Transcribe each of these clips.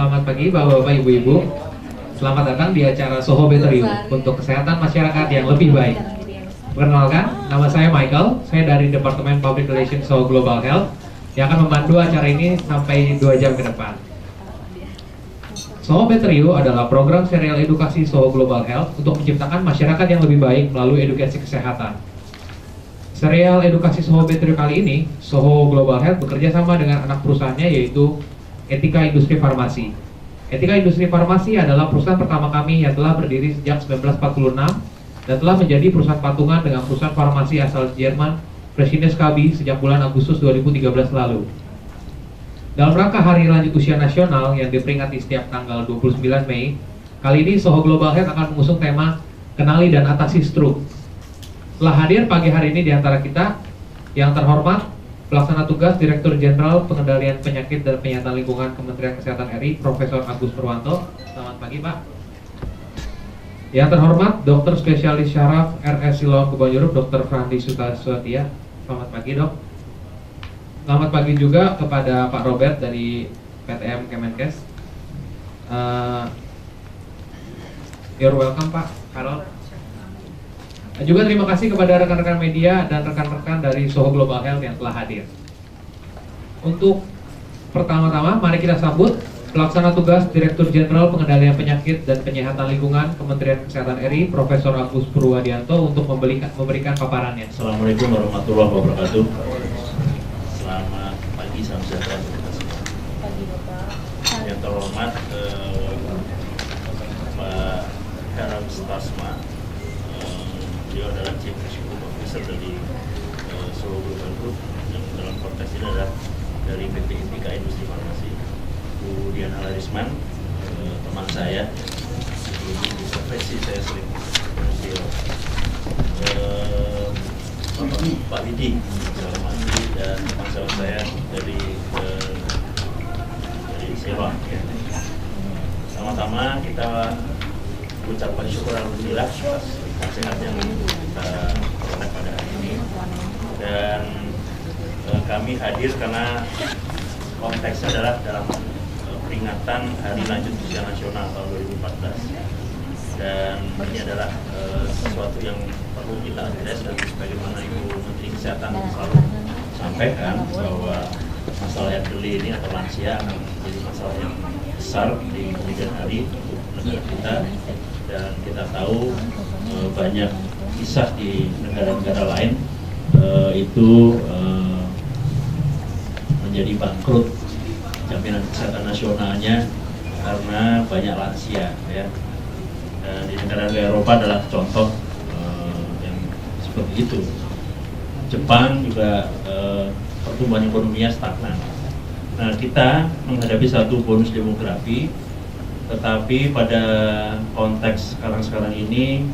Selamat pagi Bapak-Bapak, Ibu-Ibu. Selamat datang di acara Soho Better You untuk kesehatan masyarakat yang lebih baik. Perkenalkan, nama saya Michael. Saya dari Departemen Public Relations Soho Global Health yang akan memandu acara ini sampai 2 jam ke depan. Soho Better You adalah program serial edukasi Soho Global Health untuk menciptakan masyarakat yang lebih baik melalui edukasi kesehatan. Serial edukasi Soho Better You kali ini, Soho Global Health bekerja sama dengan anak perusahaannya yaitu Etika Industri Farmasi. Etika Industri Farmasi adalah perusahaan pertama kami yang telah berdiri sejak 1946 dan telah menjadi perusahaan patungan dengan perusahaan farmasi asal Jerman, Fresenius Kabi sejak bulan Agustus 2013 lalu. Dalam rangka Hari Lanjut Usia Nasional yang diperingati setiap tanggal 29 Mei, kali ini Soho Global Health akan mengusung tema Kenali dan Atasi Stroke. Telah hadir pagi hari ini di antara kita yang terhormat Pelaksana Tugas Direktur Jenderal Pengendalian Penyakit dan Penyihatan Lingkungan Kementerian Kesehatan RI, Profesor Agus Purwanto. Selamat pagi, Pak. Yang terhormat Dokter Spesialis Syaraf RS Siloam Kebonjeruk, Dr. Frandi Sutaswatia. Selamat pagi, Dok. Selamat pagi juga kepada Pak Robert dari PTM Kemenkes. You're welcome, Pak Karol. Juga terima kasih kepada rekan-rekan media dan rekan-rekan dari Soho Global Health yang telah hadir. Untuk pertama-tama, mari kita sambut Pelaksana Tugas Direktur Jenderal Pengendalian Penyakit dan Penyihatan Lingkungan Kementerian Kesehatan RI, Profesor Agus Purwadianto untuk memberikan paparannya. Assalamualaikum warahmatullahi wabarakatuh. Selamat pagi, salam sejahtera untuk kita semua. Pagi, Bapak. Yang terhormat Pak Karam Stasma. Beliau adalah Chief Executive Officer dari Soho Global Group yang dalam konteks ini adalah dari PT Etika Industri Farmasi. Bu Diana Larisman, teman saya, ini di profesi saya sering beliau. Pak Widi, dan teman saya dari Siloam. Sama-sama kita ucapkan syukur alhamdulillah atas sehat yang kita peroleh pada hari ini, dan kami hadir karena konteksnya adalah dalam peringatan Hari Lanjut Usia Nasional tahun 2014, dan ini adalah sesuatu yang perlu kita adres, dan sebagaimana Ibu Menteri Kesehatan selalu sampaikan bahwa masalah yang geli ini atau lansia akan menjadi masalah yang besar di kemudian hari untuk negara kita, dan kita tahu banyak kisah di negara-negara lain itu menjadi bangkrut jaminan kesehatan nasionalnya karena banyak lansia, ya. Dan di negara-negara Eropa adalah contoh yang seperti itu. Jepang juga pertumbuhan ekonominya stagnan. Nah, kita menghadapi satu bonus demografi, tetapi pada konteks sekarang ini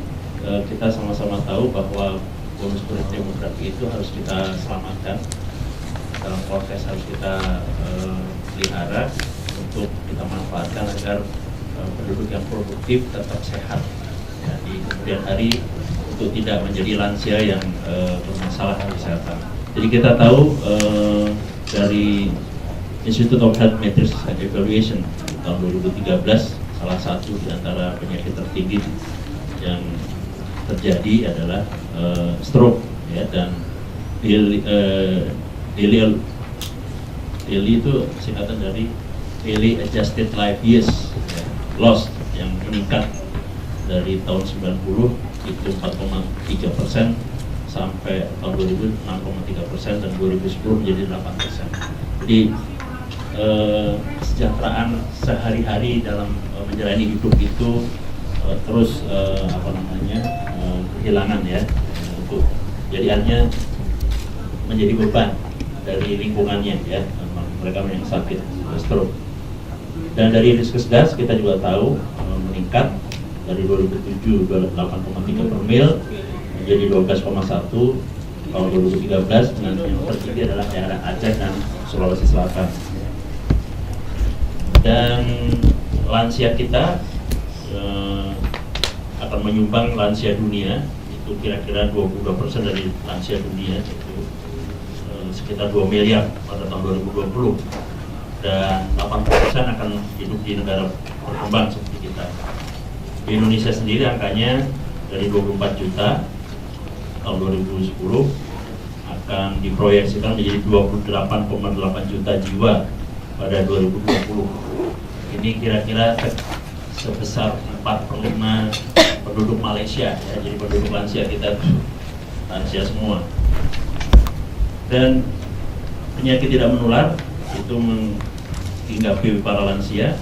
kita sama-sama tahu bahwa bonus demografi itu harus kita selamatkan. Dalam konteks harus kita pelihara untuk kita manfaatkan agar penduduk yang produktif tetap sehat, ya, di kemudian hari, untuk tidak menjadi lansia yang bermasalah kesehatan. Jadi kita tahu dari Institute of Health Metrics and Evaluation tahun 2013, salah satu di antara penyakit tertinggi yang terjadi adalah stroke, ya, dan daily itu singkatan dari daily adjusted life years, ya, lost, yang meningkat dari tahun 90 itu 4,3% sampai tahun 2000 6,3%, dan 2010 menjadi 8%. Jadi kesejahteraan sehari-hari dalam menjalani hidup itu terus kehilangan, ya, untuk jadi artinya menjadi beban dari lingkungannya, ya, mereka yang sakit stroke. Dan dari Riskesdas kita juga tahu meningkat dari 2007 8,3 per mil menjadi 12,1 tahun 2013, dengan yang tertinggi adalah daerah Aceh dan Sulawesi Selatan. Dan lansia kita akan menyumbang lansia dunia, itu kira-kira 22% dari lansia dunia, itu sekitar 2 miliar pada tahun 2020. dan 80% akan hidup di negara berkembang seperti kita. Di Indonesia sendiri angkanya dari 24 juta tahun 2010 akan diproyeksikan menjadi 28,8 juta jiwa pada 2020. Ini kira-kira sebesar 4/5 penduduk Malaysia, ya. Jadi penduduk lansia kita lansia semua. Dan penyakit tidak menular itu menghinggapi para lansia,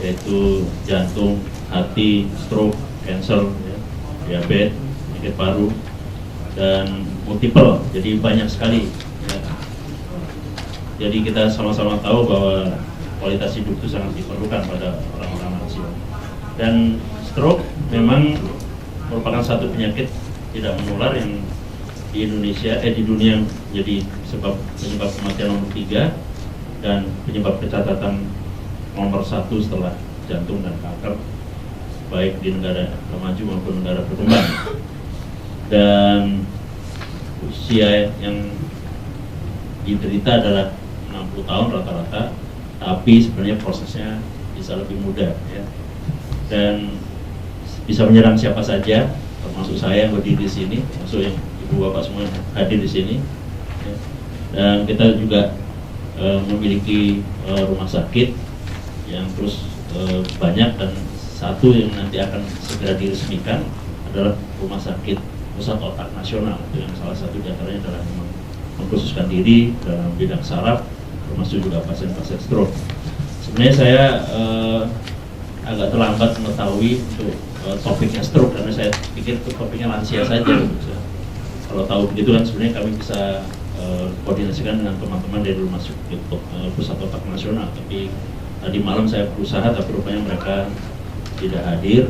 yaitu jantung, hati, stroke, cancer, ya, diabetes, penyakit paru, dan multiple. Jadi banyak sekali, ya. Jadi kita sama-sama tahu bahwa kualitas hidup itu sangat diperlukan pada orang-orang lansia. Dan stroke memang merupakan satu penyakit tidak menular yang di Indonesia, di dunia menjadi penyebab kematian nomor 3 dan penyebab kecacatan nomor 1 setelah jantung dan kanker, baik di negara maju maupun negara berkembang. Dan usia yang diderita adalah 60 tahun rata-rata, tapi sebenarnya prosesnya bisa lebih mudah, ya. Dan bisa menyerang siapa saja, termasuk saya yang berdiri di sini, termasuk yang ibu bapak semua yang hadir di sini, ya. Dan kita juga memiliki rumah sakit yang terus banyak, dan satu yang nanti akan segera diresmikan adalah rumah sakit pusat otak nasional, itu yang salah satu diantaranya adalah memang mengkhususkan diri dalam bidang saraf, termasuk juga pasien-pasien stroke. Sebenarnya saya agak terlambat mengetahui untuk topiknya stroke, karena saya pikir itu topiknya lansia saja. Kalau tahu begitu kan sebenarnya kami bisa koordinasikan dengan teman-teman dari rumah sakit pusat otak nasional. Tapi tadi malam saya berusaha, tapi rupanya mereka tidak hadir.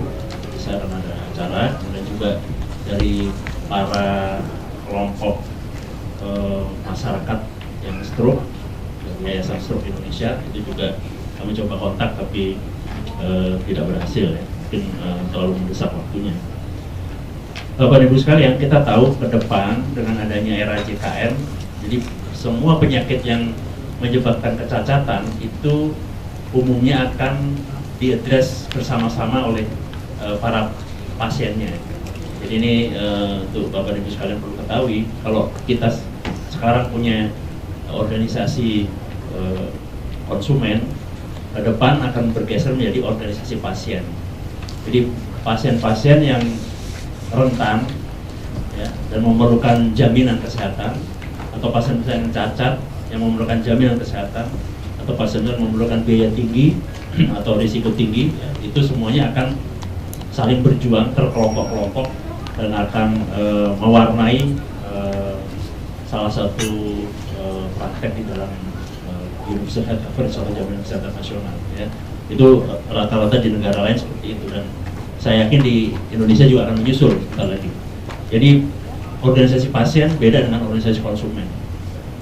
Saya karena ada acara, dan juga dari para kelompok masyarakat yang stroke, dari Yayasan Stroke Indonesia, itu juga kami coba kontak, tapi tidak berhasil, ya. Mungkin terlalu mendesak waktunya. Bapak Ibu sekalian, kita tahu ke depan dengan adanya era JKN, jadi semua penyakit yang menyebabkan kecacatan itu umumnya akan diadres bersama-sama oleh para pasiennya. Jadi ini untuk Bapak Ibu sekalian perlu ketahui, kalau kita sekarang punya organisasi konsumen, ke depan akan bergeser menjadi organisasi pasien. Jadi pasien-pasien yang rentan, ya, dan memerlukan jaminan kesehatan, atau pasien-pasien yang cacat yang memerlukan jaminan kesehatan, atau pasien yang memerlukan biaya tinggi atau risiko tinggi, ya, itu semuanya akan saling berjuang terkelompok-kelompok dan akan mewarnai salah satu praktek di dalam Universal Health Coverage atau jaminan kesehatan nasional, ya. Itu rata-rata di negara lain seperti itu, dan saya yakin di Indonesia juga akan menyusul sebentar lagi. Jadi organisasi pasien beda dengan organisasi konsumen,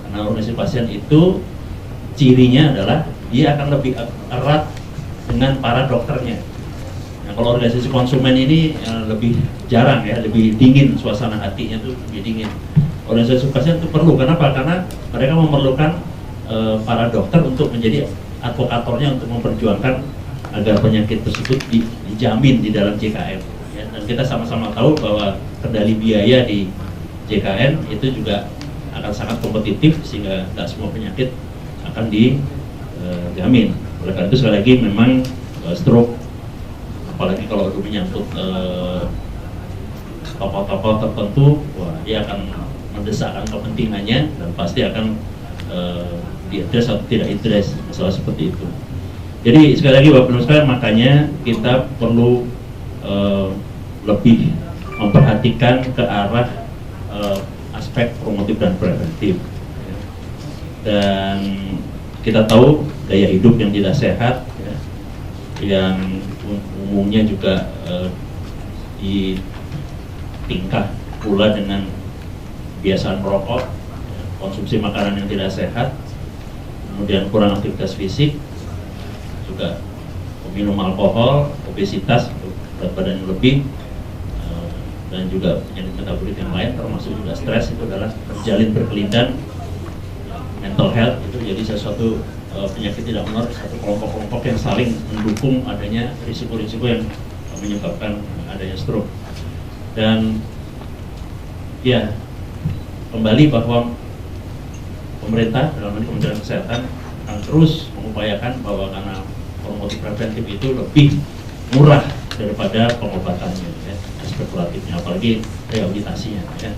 karena organisasi pasien itu cirinya adalah dia akan lebih erat dengan para dokternya. Nah, kalau organisasi konsumen ini lebih jarang, ya, lebih dingin, suasana hatinya tuh lebih dingin. Organisasi pasien itu perlu, kenapa? Karena mereka memerlukan para dokter untuk menjadi advokatornya untuk memperjuangkan agar penyakit tersebut dijamin di dalam JKN, ya. Dan kita sama-sama tahu bahwa kendali biaya di JKN itu juga akan sangat kompetitif, sehingga tidak semua penyakit akan dijamin. Oleh karena itu sekali lagi memang stroke, apalagi kalau itu menyangkut tokoh-tokoh tertentu, wah, dia akan mendesakkan kepentingannya dan pasti akan diadres atau tidak diadres masalah seperti itu. Jadi sekali lagi Bapak Ibu sekalian, makanya kita perlu lebih memperhatikan ke arah aspek promotif dan preventif. Dan kita tahu gaya hidup yang tidak sehat, ya, yang umumnya juga ditingkah pula dengan kebiasaan merokok, ya, konsumsi makanan yang tidak sehat, kemudian kurang aktivitas fisik, juga minum alkohol, obesitas, berat badan yang lebih, dan juga penyakit metabolik yang lain, termasuk juga stres, itu adalah terjalin berkelindan mental health, itu jadi sesuatu penyakit tidak menular, satu kelompok-kelompok yang saling mendukung adanya risiko-risiko yang menyebabkan adanya stroke. Dan ya, kembali bahwa pemerintah dalam hal Kementerian Kesehatan akan terus mengupayakan bahwa karena promotif preventif itu lebih murah daripada pengobatannya, ya, aspek kuratifnya, apalagi rehabilitasinya, ya.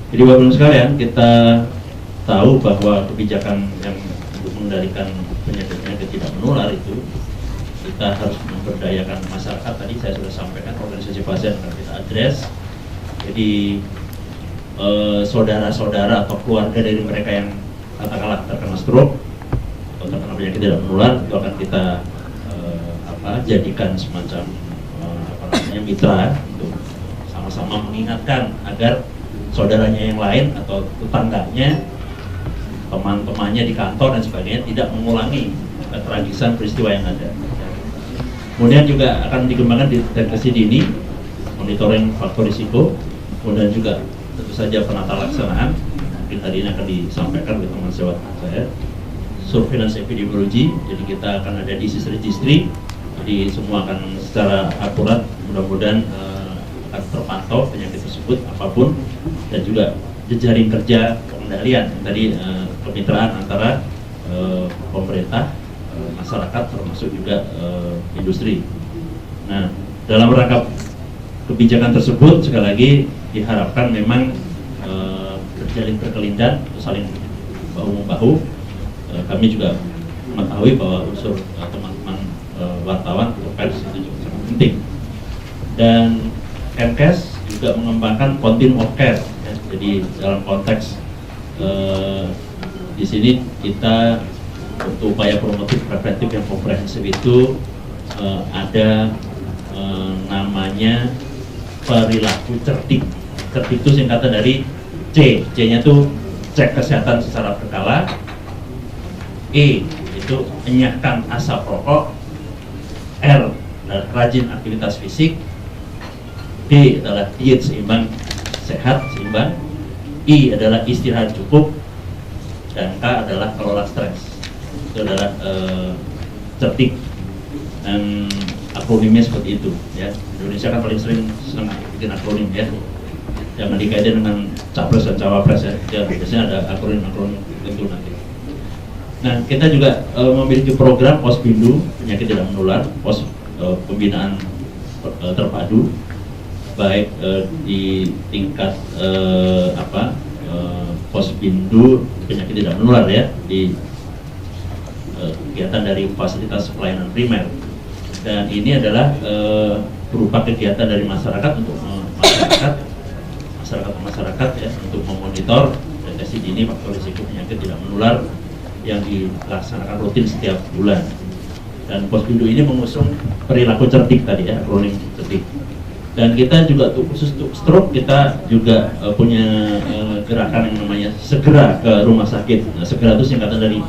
Jadi Bapak Ibu sekalian, kita tahu bahwa kebijakan yang untuk mengendalikan penyakit-penyakit tidak menular itu kita harus memberdayakan masyarakat. Tadi saya sudah sampaikan organisasi pasien akan kita address. Jadi saudara-saudara atau keluarga dari mereka yang katakanlah terkena stroke atau terkena penyakit tidak menular itu akan kita jadikan semacam mitra untuk sama-sama mengingatkan agar saudaranya yang lain atau tetangganya, teman-temannya di kantor dan sebagainya tidak mengulangi ketragisan peristiwa yang ada. Kemudian juga akan dikembangkan deteksi dini, monitoring faktor risiko, kemudian juga tentu saja penata laksanaan. Mungkin hari ini akan disampaikan oleh teman sejawat saya, surveillance epidemiologi. Jadi kita akan ada disease registry, jadi semua akan secara akurat, mudah-mudahan akan terpantau penyakit tersebut apapun, dan juga jejaring kerja pengendalian tadi, kemitraan antara pemerintah, masyarakat, termasuk juga industri. Nah, dalam rangka kebijakan tersebut sekali lagi diharapkan memang berjalin berkelindan, saling bahu-membahu. Kami juga mengetahui bahwa unsur teman-teman wartawan atau pers itu juga sangat penting. Dan Kemkes juga mengembangkan continuum of care, ya. Jadi dalam konteks di sini kita untuk upaya promotif preventif yang komprehensif itu ada namanya perilaku cerdik. Cerdik itu singkatan dari C. C-nya itu cek kesehatan secara berkala. E itu enyahkan asap rokok. R rajin aktivitas fisik. D adalah diet seimbang, sehat seimbang. I adalah istirahat cukup. Dan K adalah kelola stres. Itu adalah cerdik, dan akronimnya seperti itu, ya. Indonesia kan paling sering senang bikin akronim, ya. Jangan dikaitkan dengan capres dan cawapres, ya. Biasanya ada akronim tentu nanti. Nah, kita juga memiliki program Posbindu penyakit tidak menular, pos pembinaan terpadu, baik di tingkat Posbindu penyakit tidak menular, ya, di kegiatan dari fasilitas pelayanan primer. Dan ini adalah berupa kegiatan dari masyarakat untuk masyarakat ya, untuk memonitor deteksi dini faktor risiko penyakit tidak menular yang dilaksanakan rutin setiap bulan. Dan Posbindu ini mengusung perilaku cerdik tadi, ya, akronim cerdik. Dan kita juga khusus untuk stroke kita juga punya gerakan yang namanya segera ke rumah sakit. Nah, segera itu singkatan dari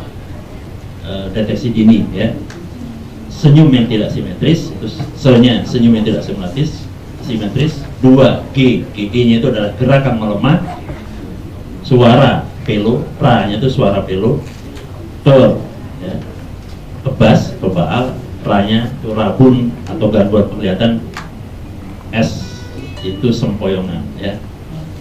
deteksi dini, ya. Senyum yang tidak simetris itu se-nya senyum yang tidak simetris. 2 G, GE-nya itu adalah gerakan melemah. Suara pelo, pra-nya itu suara pelo. Ya, kebas atau baal, ra-nya itu rabun atau gangguan penglihatan. S itu sempoyongan, ya,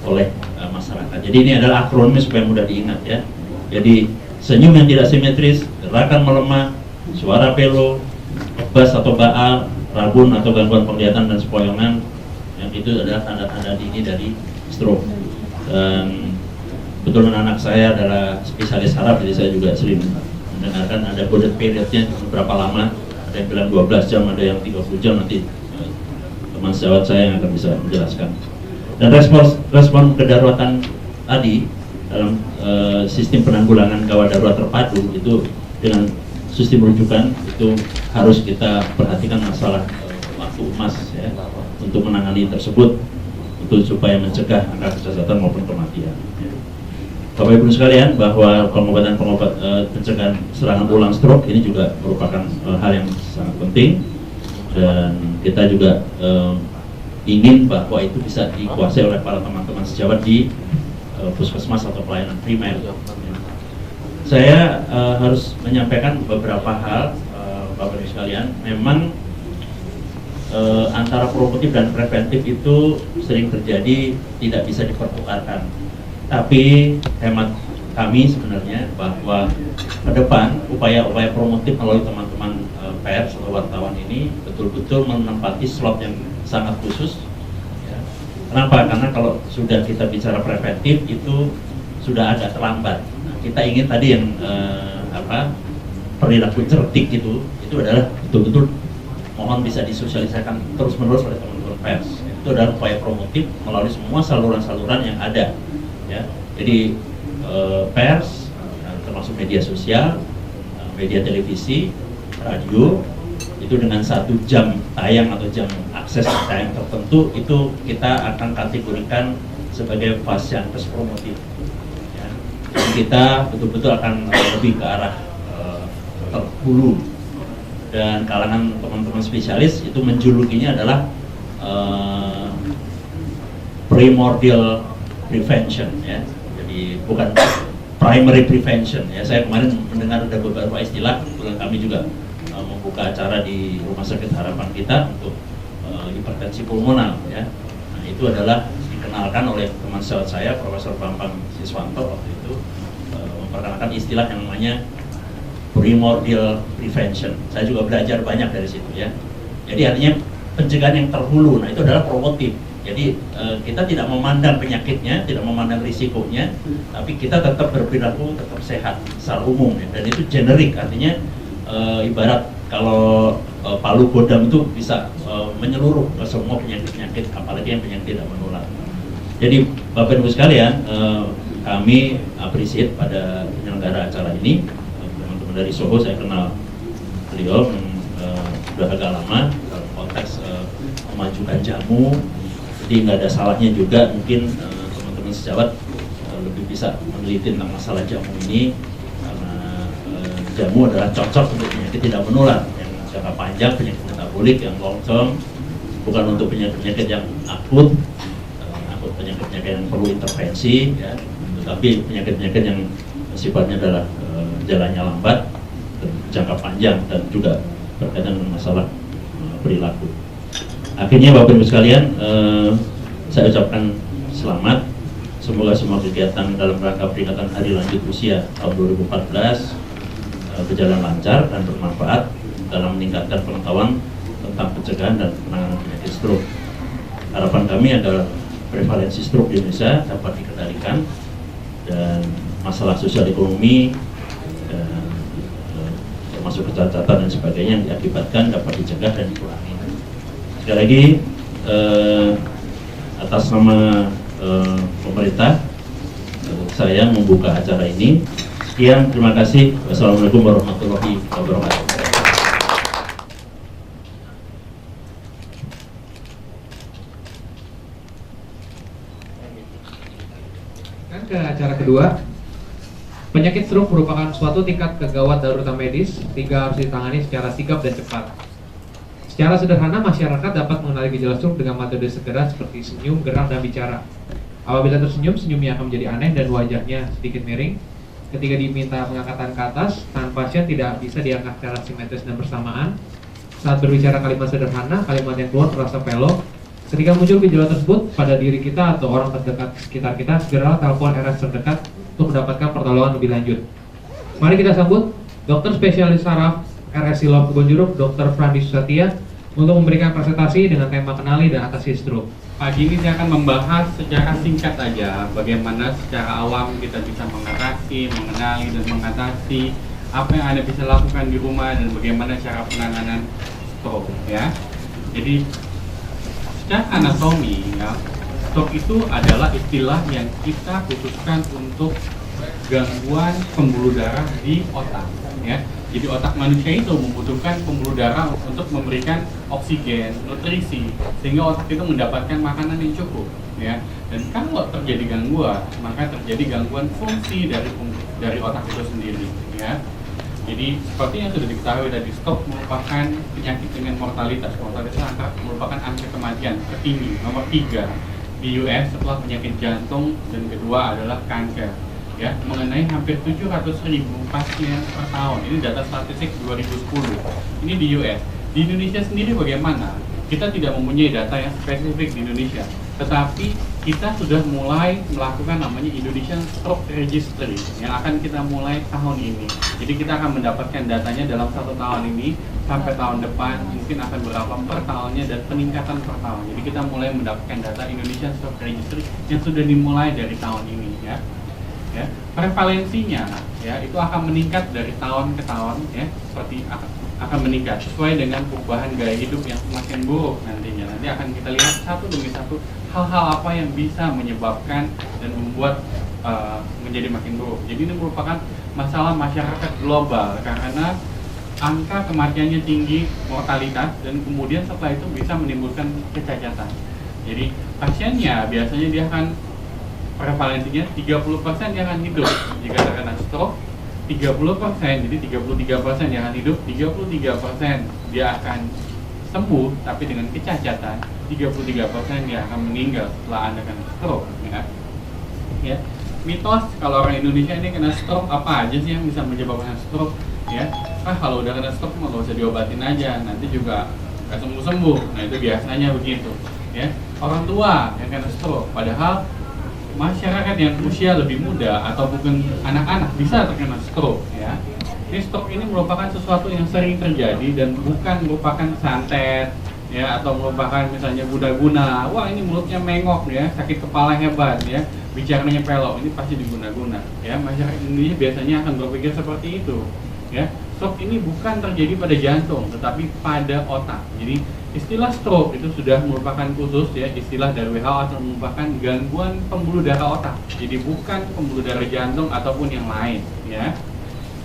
oleh masyarakat. Jadi ini adalah akronim supaya mudah diingat, ya. Jadi senyum yang tidak simetris, gerakan melemah, suara pelo, kebas atau baal, rabun atau gangguan penglihatan dan sempoyongan, yang itu adalah tanda-tanda dini dari stroke. Dan kebetulan anak saya adalah spesialis saraf, jadi saya juga sering mendengarkan ada boarded periodnya berapa lama, ada yang bilang 12 jam, ada yang 30 jam, nanti teman sejawat saya yang akan bisa menjelaskan. Dan respon kedaruratan tadi dalam sistem penanggulangan gawat darurat terpadu itu dengan sistem rujukan itu harus kita perhatikan masalah waktu emas, ya, untuk menangani tersebut, untuk supaya mencegah angka kecacatan maupun kematian, ya. Bapak Ibu sekalian, bahwa pengobatan pencegahan serangan ulang stroke ini juga merupakan hal yang sangat penting, dan kita juga ingin bahwa itu bisa dikuasai oleh para teman-teman sejawat di puskesmas atau pelayanan primer. saya harus menyampaikan beberapa hal, Bapak Ibu sekalian. Memang antara promotif dan preventif itu sering terjadi tidak bisa dipertukarkan. Tapi hemat kami sebenarnya bahwa ke depan upaya-upaya promotif melalui teman-teman pers atau wartawan ini betul-betul menempati slot yang sangat khusus. Ya. Kenapa? Karena kalau sudah kita bicara preventif itu sudah agak terlambat. Nah, kita ingin tadi yang perilaku cerdik itu adalah betul-betul mohon bisa disosialisasikan terus-menerus oleh teman-teman pers. Itu adalah upaya promotif melalui semua saluran-saluran yang ada. Ya. Jadi pers, termasuk media sosial, media televisi, radio, itu dengan 1 jam tayang atau jam akses tayang tertentu itu kita akan kategorikan sebagai fase yang promotif. Ya. Jadi kita betul-betul akan lebih ke arah terhulu, dan kalangan teman-teman spesialis itu menjulukinya adalah primordial prevention, ya. Jadi bukan primary prevention, ya. Saya kemarin mendengar ada beberapa istilah, kebetulan kami juga membuka acara di Rumah Sakit Harapan kita untuk hipertensi pulmonal, ya. Nah, itu adalah dikenalkan oleh teman sejawat saya, Profesor Bambang Siswanto waktu itu, memperkenalkan istilah yang namanya primordial prevention. Saya juga belajar banyak dari situ, ya. Jadi artinya pencegahan yang terhulu, nah itu adalah promotif. Jadi kita tidak memandang penyakitnya, tidak memandang risikonya, tapi kita tetap berperilaku tetap sehat secara umum, ya. Dan itu generik, artinya ibarat kalau palu godam itu bisa menyeluruh ke semua penyakit-penyakit, apalagi yang penyakit tidak menular. Jadi Bapak Ibu sekalian, kami appreciate pada penyelenggara acara ini. Teman-teman dari Soho, saya kenal beliau sudah agak lama dalam konteks memajukan jamu. Jadi nggak ada salahnya juga mungkin teman-teman sejawat lebih bisa meneliti tentang masalah jamu ini, karena jamu adalah cocok untuk penyakit tidak menular yang jangka panjang, penyakit metabolik yang long term, bukan untuk penyakit-penyakit yang akut penyakit-penyakit yang perlu intervensi, ya, tetapi penyakit-penyakit yang sifatnya adalah jalannya lambat dan jangka panjang dan juga berkaitan dengan masalah perilaku. Akhirnya Bapak Ibu sekalian, saya ucapkan selamat. Semoga semua kegiatan dalam rangka peringatan Hari Lanjut Usia tahun 2014 berjalan lancar dan bermanfaat dalam meningkatkan pengetahuan tentang pencegahan dan penanganan penyakit stroke. Harapan kami adalah prevalensi stroke di Indonesia dapat dikendalikan dan masalah sosial ekonomi dan termasuk kecacatan dan sebagainya yang diakibatkan dapat dicegah dan dikurangi. Sekali lagi, atas nama pemerintah, saya membuka acara ini. Sekian, terima kasih. Wassalamualaikum warahmatullahi wabarakatuh. Dan ke acara kedua, penyakit stroke merupakan suatu tingkat kegawat darurat medis sehingga harus ditangani secara sigap dan cepat. Secara sederhana, masyarakat dapat mengenali gejala stroke dengan metode segera seperti senyum, gerak, dan bicara. Apabila tersenyum, senyumnya akan menjadi aneh dan wajahnya sedikit miring. Ketika diminta pengangkatan ke atas, tangan pasien tidak bisa diangkat secara simetris dan bersamaan. Saat berbicara kalimat sederhana, kalimat yang keluar terasa pelok. Ketika muncul gejala tersebut pada diri kita atau orang terdekat sekitar kita, segeralah telepon RS terdekat untuk mendapatkan pertolongan lebih lanjut. Mari kita sambut dokter spesialis saraf RSI Love Kebonjeruk, Dr. Frandi Susatya, untuk memberikan presentasi dengan tema kenali dan atasi stroke. Pagi ini saya akan membahas secara singkat saja bagaimana secara awam kita bisa mengatasi, mengenali, dan mengatasi apa yang Anda bisa lakukan di rumah dan bagaimana cara penanganan stroke, ya. Jadi secara anatomi, ya, stroke itu adalah istilah yang kita khususkan untuk gangguan pembuluh darah di otak, ya. Jadi otak manusia itu membutuhkan pembuluh darah untuk memberikan oksigen, nutrisi, sehingga otak itu mendapatkan makanan yang cukup, ya. Dan kalau terjadi gangguan, maka terjadi gangguan fungsi dari otak itu sendiri, ya. Jadi seperti yang sudah diketahui tadi, stroke merupakan penyakit dengan mortalitas merupakan angka kematian tertinggi nomor 3 di US setelah penyakit jantung, dan kedua adalah kanker. ya mengenai hampir 700.000 pasien per tahun. Ini data statistik 2010. Ini di US. Di Indonesia sendiri bagaimana? Kita tidak mempunyai data yang spesifik di Indonesia, tetapi kita sudah mulai melakukan namanya Indonesian Stroke Registry yang akan kita mulai tahun ini. Jadi kita akan mendapatkan datanya dalam 1 tahun ini sampai tahun depan, mungkin akan berapa per tahunnya dan peningkatan per tahun. Jadi kita mulai mendapatkan data Indonesian Stroke Registry yang sudah dimulai dari tahun ini ya. Prevalensinya ya itu akan meningkat dari tahun ke tahun ya, seperti akan meningkat sesuai dengan perubahan gaya hidup yang semakin buruk nantinya. Nanti akan kita lihat satu demi satu hal-hal apa yang bisa menyebabkan dan membuat menjadi makin buruk. Jadi ini merupakan masalah masyarakat global karena angka kematiannya tinggi, mortalitas, dan kemudian setelah itu bisa menimbulkan kecacatan. Jadi pasiennya biasanya dia akan prevalensinya 30% dia akan hidup jika terkena stroke, 30%, jadi 33% yang akan hidup, 33% dia akan sembuh tapi dengan kecacatan, 33% dia akan meninggal setelah Anda kena stroke ya. Mitos kalau orang Indonesia ini kena stroke, apa aja sih yang bisa menyebabkan stroke ya? Kalau udah kena stroke mah gak usah diobatin aja, nanti juga gak sembuh-sembuh. Nah itu biasanya begitu ya. Orang tua yang kena stroke, padahal masyarakat yang usia lebih muda atau bukan anak-anak bisa terkena stroke ya. Ini stroke ini merupakan sesuatu yang sering terjadi dan bukan merupakan santet ya, atau merupakan misalnya guna-guna. Wah ini mulutnya mengok ya, sakit kepala hebat ya, bicaranya pelok. Ini pasti diguna-guna ya. Masyarakat Indonesia biasanya akan berpikir seperti itu ya. Stroke ini bukan terjadi pada jantung tetapi pada otak. Jadi istilah stroke itu sudah merupakan khusus ya, istilah dari WHO atau merupakan gangguan pembuluh darah otak. Jadi bukan pembuluh darah jantung ataupun yang lain ya.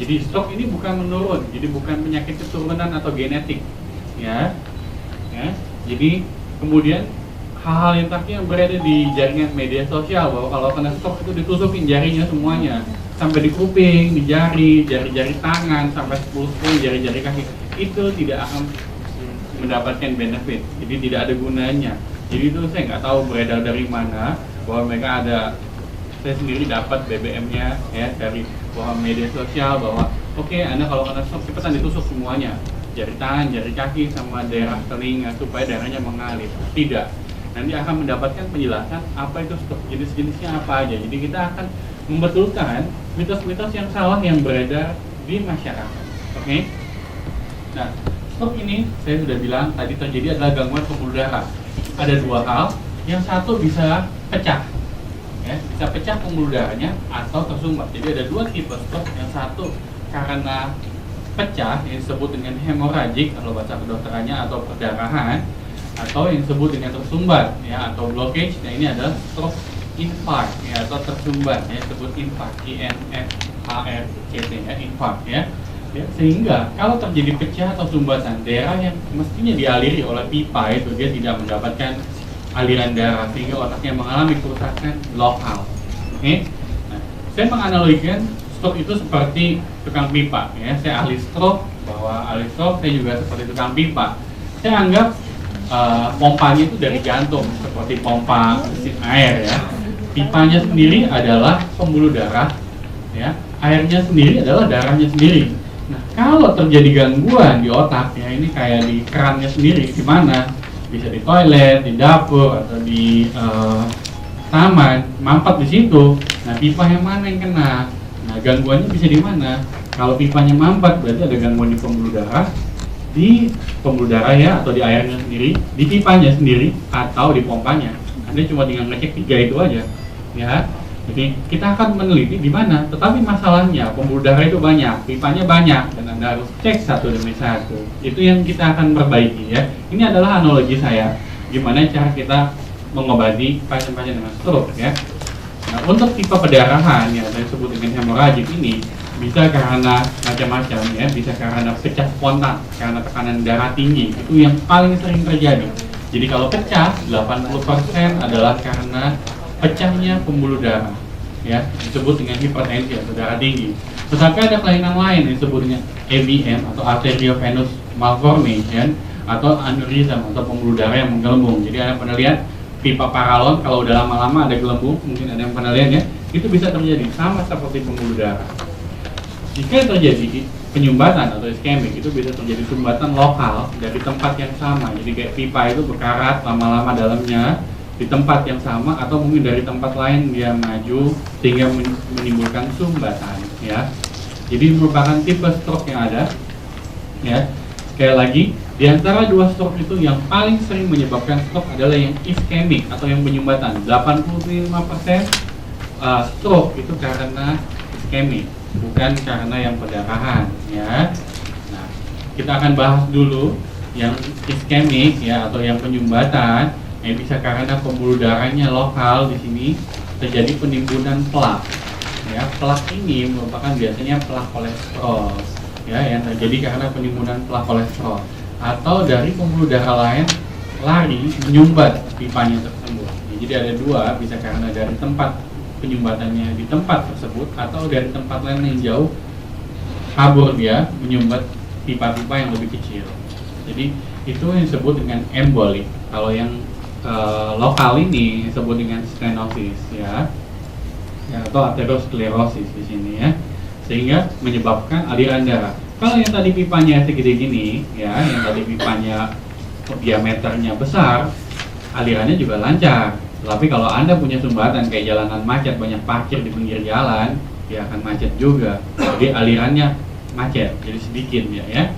Jadi stroke ini bukan menurun, jadi bukan penyakit keturunan atau genetik ya. Jadi kemudian hal-hal yang terakhir yang berada di jaringan media sosial bahwa kalau kena stroke itu ditusukin jarinya semuanya sampai di kuping, di jari-jari tangan, sampai 10 jari-jari kaki, itu tidak akan mendapatkan benefit, jadi tidak ada gunanya. Jadi itu saya nggak tahu beredar dari mana bahwa mereka ada, saya sendiri dapat BBM-nya ya dari bahwa media sosial bahwa oke, Anda kalau kena stroke cepetan ditusuk semuanya, jari tangan, jari kaki, sama daerah telinga supaya darahnya mengalir. Tidak, nanti akan mendapatkan penjelasan apa itu stroke, jenis-jenisnya apa aja. Jadi kita akan membetulkan mitos-mitos yang salah yang beredar di masyarakat. Oke? Nah, stroke ini saya sudah bilang tadi terjadi adalah gangguan pembuluh darah. Ada 2 hal, yang satu bisa pecah, ya, bisa pecah pembuluh darahnya atau tersumbat. Jadi ada 2 tipe stroke, yang satu karena pecah yang disebut dengan hemoragik kalau bahasa kedokterannya atau perdarahan, atau yang disebut dengan tersumbat ya atau blockage. Nah ini adalah stroke infarct ya atau tersumbat ya, disebut infarct, INFARCT ya, infarct ya. Sehingga kalau terjadi pecah atau sumbatan, daerah yang mestinya dialiri oleh pipa itu dia tidak mendapatkan aliran darah sehingga otaknya mengalami kerusakan lokal. Oke? Nah, saya menganalogikan stroke itu seperti tukang pipa ya. Saya ahli stroke, bahwa ahli stroke saya juga seperti tukang pipa. Saya anggap pompanya itu dari jantung seperti pompa mesin air ya. Pipanya sendiri adalah pembuluh darah ya. Airnya sendiri adalah darahnya sendiri. Nah, kalau terjadi gangguan di otak ya, ini kayak di kerannya sendiri, di mana? Bisa di toilet, di dapur, atau di taman, mampet di situ. Nah, pipa yang mana yang kena? Nah, gangguannya bisa di mana? Kalau pipanya mampet, berarti ada gangguan di pembuluh darah ya, atau di airnya sendiri, di pipanya sendiri, atau di pompanya. Anda cuma tinggal ngecek 3 itu aja, ya. Jadi kita akan meneliti di mana, tetapi masalahnya pembuluh darah itu banyak, pipanya banyak, dan Anda harus cek satu demi satu. Itu yang kita akan perbaiki ya. Ini adalah analogi saya, gimana cara kita mengobati pasien-pasien dengan stroke ya. Nah, untuk tipe perdarahan yang saya sebut dengan hemoragik ini bisa karena macam-macam ya, bisa karena pecah spontan, karena tekanan darah tinggi, itu yang paling sering terjadi. Jadi kalau pecah, 80% adalah karena pecahnya pembuluh darah ya, disebut dengan hipertensi atau darah tinggi. Tetapi ada kelainan lain yang disebut dengan AVM atau arteriovenous malformation atau aneurism atau pembuluh darah yang menggelembung. Jadi Anda pernah lihat pipa paralon kalau udah lama-lama ada gelembung, mungkin ada yang pernah lihat ya, itu bisa terjadi sama seperti pembuluh darah. Jika terjadi penyumbatan atau iskemik, itu bisa terjadi sumbatan lokal dari tempat yang sama. Jadi kayak pipa itu berkarat lama-lama dalamnya di tempat yang sama, atau mungkin dari tempat lain dia maju sehingga menimbulkan sumbatan ya. Jadi merupakan tipe stroke yang ada ya. Sekali lagi, di antara dua stroke itu yang paling sering menyebabkan stroke adalah yang iskemik atau yang penyumbatan. 85% stroke itu karena iskemik, bukan karena yang perdarahan ya. Nah, kita akan bahas dulu yang iskemik ya atau yang penyumbatan, yang bisa karena pembuluh darahnya lokal. Di sini terjadi penimbunan plak ya. Plak ini merupakan biasanya plak kolesterol ya, yang terjadi karena penimbunan plak kolesterol atau dari pembuluh darah lain lari menyumbat pipanya tersebut. Ya, jadi ada dua, bisa karena dari tempat penyumbatannya di tempat tersebut atau dari tempat lain yang jauh kabur dia menyumbat pipa-pipa yang lebih kecil. Jadi itu yang disebut dengan embolik. Kalau yang lokal ini disebut dengan stenosis ya, atau aterosklerosis di sini ya, sehingga menyebabkan aliran darah. Kalau yang tadi pipanya segede gini ya, yang tadi pipanya diameternya besar, alirannya juga lancar. Tapi kalau Anda punya sumbatan kayak jalanan macet, banyak parkir di pinggir jalan, ya akan macet juga. Jadi alirannya macet, jadi sedikit ya.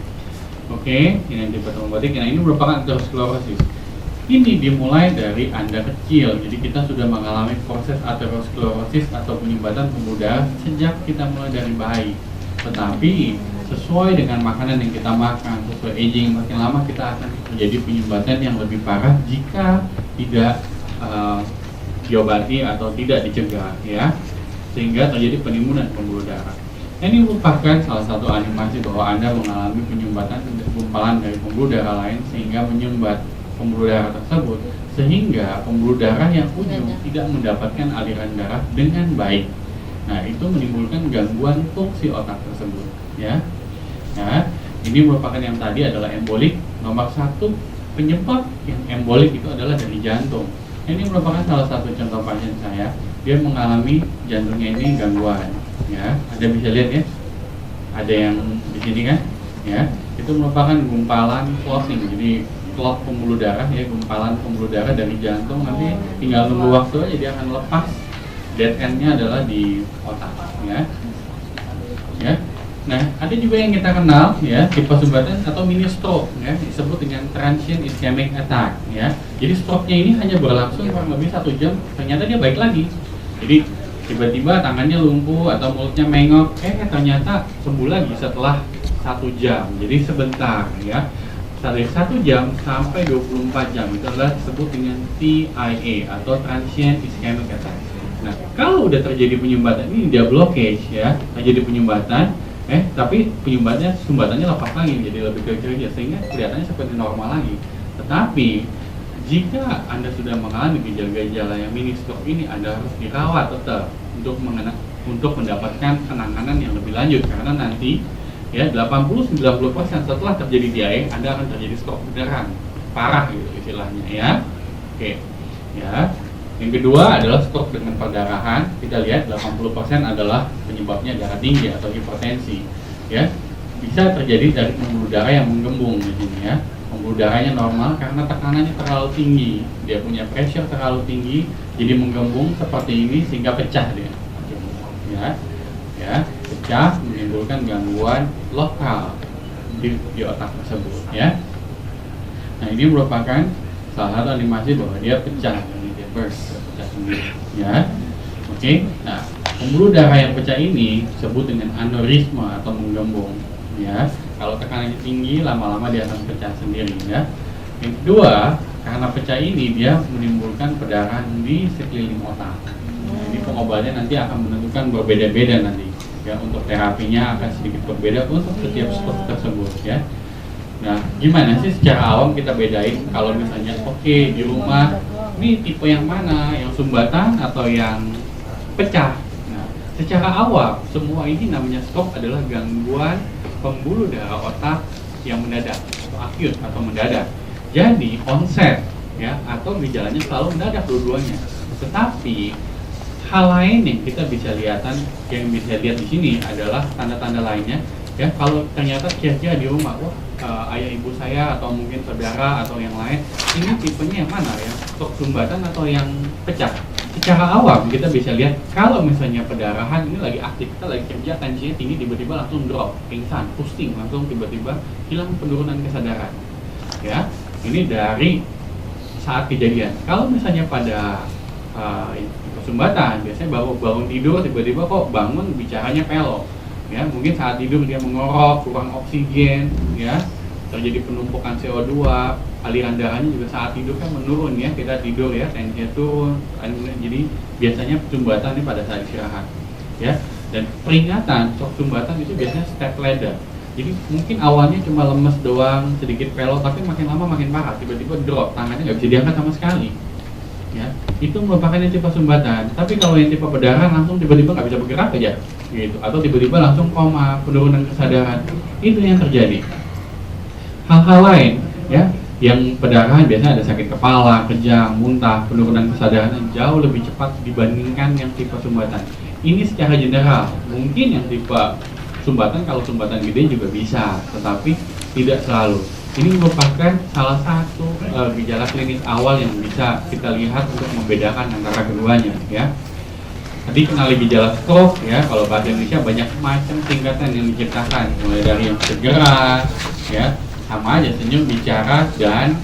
Oke, ini tipe trombotik. Nah, ini merupakan aterosklerosis. Ini dimulai dari Anda kecil. Jadi kita sudah mengalami proses aterosklerosis atau penyumbatan pembuluh darah sejak kita mulai dari bayi. Tetapi sesuai dengan makanan yang kita makan, sesuai aging, makin lama kita akan terjadi penyumbatan yang lebih parah jika tidak diobati atau tidak dicegah ya, sehingga terjadi penimbunan pembuluh darah. Ini merupakan salah satu animasi bahwa Anda mengalami penyumbatan gumpalan dari pembuluh darah lain sehingga menyumbat pembuluh darah tersebut, sehingga pembuluh darah yang ujung tidak mendapatkan aliran darah dengan baik. Nah, itu menimbulkan gangguan fungsi otak tersebut ya. Nah, ini merupakan yang tadi adalah embolik. Nomor satu penyebab yang embolik itu adalah dari jantung. Ini merupakan salah satu contoh pasien saya. Dia mengalami jantungnya ini gangguan ya. Anda bisa lihat ya, ada yang di sini kan ya, itu merupakan gumpalan clotting. Jadi clot pembuluh darah ya, gumpalan pembuluh darah dari jantung. Nanti tinggal nunggu waktu aja dia akan lepas. Dead end-nya adalah di otak ya. Nah, ada juga yang kita kenal ya, tipe sumbatan atau mini stroke ya, disebut dengan transient ischemic attack ya. Jadi stroke-nya ini hanya berlangsung kurang lebih 1 jam, ternyata dia baik lagi. Jadi tiba-tiba tangannya lumpuh atau mulutnya mengok, ternyata sembuh lagi setelah 1 jam. Jadi sebentar ya. Dari 1 jam sampai 24 jam itu adalah disebut dengan TIA atau transient ischemic attack. Nah, kalau udah terjadi penyumbatan ini dia blockage ya, terjadi penyumbatan tapi sumbatannya lepas lagi jadi lebih kecil sehingga kelihatannya seperti normal lagi. Tetapi jika Anda sudah mengalami gejala-gejala yang mini stroke ini, Anda harus dirawat tetap untuk mendapatkan penanganan yang lebih lanjut, karena nanti ya 80-90% setelah terjadi DIA Anda akan terjadi stroke beneran parah gitu istilahnya ya. Oke ya. Yang kedua adalah stroke dengan perdarahan. Kita lihat 80% adalah penyebabnya darah tinggi atau hipertensi ya. Bisa terjadi dari pembuluh darah yang menggembung di sini ya. Pembuluh darahnya normal karena tekanannya terlalu tinggi, dia punya pressure terlalu tinggi, jadi menggembung seperti ini sehingga pecah dia ya, pecah menimbulkan gangguan lokal di otak tersebut ya. Nah, ini merupakan salah satu animasi bahwa dia pecah sendiri ya. Oke. Nah, pembuluh darah yang pecah ini disebut dengan aneurisma atau menggembung ya. Kalau tekanannya tinggi, lama-lama dia akan pecah sendiri ya. Yang kedua, karena pecah ini dia menimbulkan perdarahan di sekeliling otak. Jadi pengobatannya nanti akan menentukan berbeda-beda nanti ya. Untuk terapinya akan sedikit berbeda untuk setiap stroke tersebut ya. Nah, gimana sih secara awam kita bedain kalau misalnya di rumah ini tipe yang mana, yang sumbatan atau yang pecah? Nah, secara awam semua ini namanya stroke adalah gangguan pembuluh darah otak yang mendadak atau akut atau mendadak. Jadi onset ya, atau gejalanya selalu mendadak dua-duanya. Tetapi hal lain yang kita bisa yang bisa lihat di sini adalah tanda-tanda lainnya, ya. Kalau ternyata kira-kira di rumah, wah, ayah ibu saya atau mungkin saudara atau yang lain ini tipenya yang mana ya, stroke sumbatan atau yang pecah. Secara awam kita bisa lihat kalau misalnya pendarahan ini lagi aktif, kita lagi kerja, tensinya tinggi, tiba-tiba langsung drop, pingsan, pusing, langsung tiba-tiba hilang penurunan kesadaran. Ya, ini dari saat kejadian. Kalau misalnya pada sumbatan, biasanya baru bangun tidur tiba-tiba kok bangun bicaranya pelok. Ya, mungkin saat tidur dia mengorok, kurang oksigen, ya, terjadi penumpukan CO2, aliran darahnya juga saat tidur kan menurun ya, kita tidur ya, tensinya turun, jadi biasanya sumbatan ini pada saat istirahat, ya. Dan peringatan shock sumbatan itu biasanya step ladder. Jadi mungkin awalnya cuma lemes doang, sedikit pelot, tapi makin lama makin parah, tiba-tiba drop, tangannya nggak bisa diangkat sama sekali. Ya, itu merupakan yang tipe sumbatan. Tapi kalau yang tipe pendarahan langsung tiba-tiba nggak bisa bergerak aja, gitu, atau tiba-tiba langsung koma, penurunan kesadaran, itu yang terjadi. Hal-hal lain, ya, yang pendarahan biasanya ada sakit kepala, kejang, muntah, penurunan kesadaran yang jauh lebih cepat dibandingkan yang tipe sumbatan. Ini secara general, mungkin yang tipe sumbatan kalau sumbatan gede juga bisa, tetapi tidak selalu. Ini merupakan salah satu gejala klinis awal yang bisa kita lihat untuk membedakan antara keduanya, ya. Tadi kenali gejala stroke, ya. Kalau bahasa Indonesia banyak macam tingkatan yang diciptakan, mulai dari yang segera, ya, sama aja senyum, bicara, dan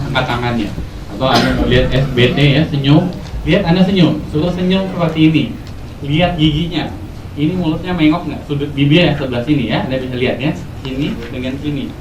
angkat tangannya. Atau Anda lihat SBT ya, senyum, lihat Anda senyum, suruh senyum seperti ini, lihat giginya. Ini mulutnya mengok nggak? Sudut bibir ya sebelah sini ya, Anda bisa lihat ya, sini dengan sini.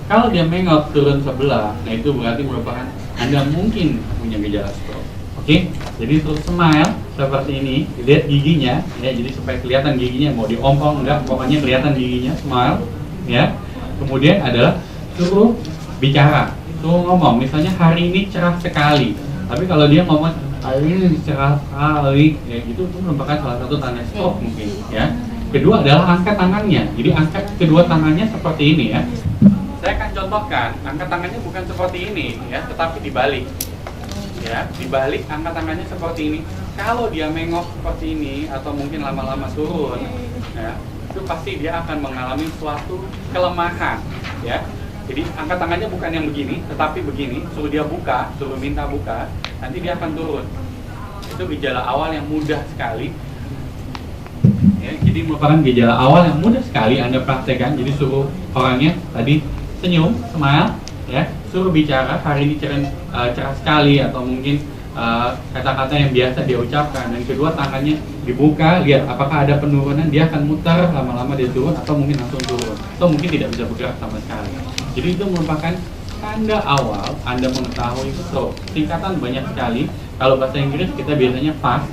Kalau dia mengok turun sebelah, nah itu berarti merupakan Anda mungkin punya gejala stroke. Oke, jadi terus smile seperti ini, lihat giginya, ya, jadi supaya kelihatan giginya, mau diompong enggak, pokoknya kelihatan giginya, smile, ya. Kemudian adalah suruh bicara, suruh ngomong, misalnya hari ini cerah sekali, tapi kalau dia ngomong hari ini cerah sekali, ya gitu, itu merupakan salah satu tanda stroke mungkin, ya. Kedua adalah angkat tangannya, jadi angkat kedua tangannya seperti ini ya. Saya akan contohkan, angkat tangannya bukan seperti ini ya, tetapi dibalik. Ya, dibalik angkat tangannya seperti ini. Kalau dia mengok seperti ini atau mungkin lama-lama turun, ya, itu pasti dia akan mengalami suatu kelemahan, ya. Jadi angkat tangannya bukan yang begini, tetapi begini, suruh dia buka, suruh minta buka, nanti dia akan turun. Itu gejala awal yang mudah sekali. Ya, jadi merupakan gejala awal yang mudah sekali Anda praktekkan. Jadi suruh orangnya tadi senyum, smile, ya, suruh bicara, hari ini cerah sekali, atau mungkin kata-kata yang biasa dia ucapkan, dan kedua tangannya dibuka, lihat apakah ada penurunan, dia akan mutar, lama-lama dia turun, atau mungkin langsung turun, atau mungkin tidak bisa bergerak sama sekali. Jadi itu merupakan tanda awal Anda mengetahui stroke. Tingkatan banyak sekali. Kalau bahasa Inggris kita biasanya fast,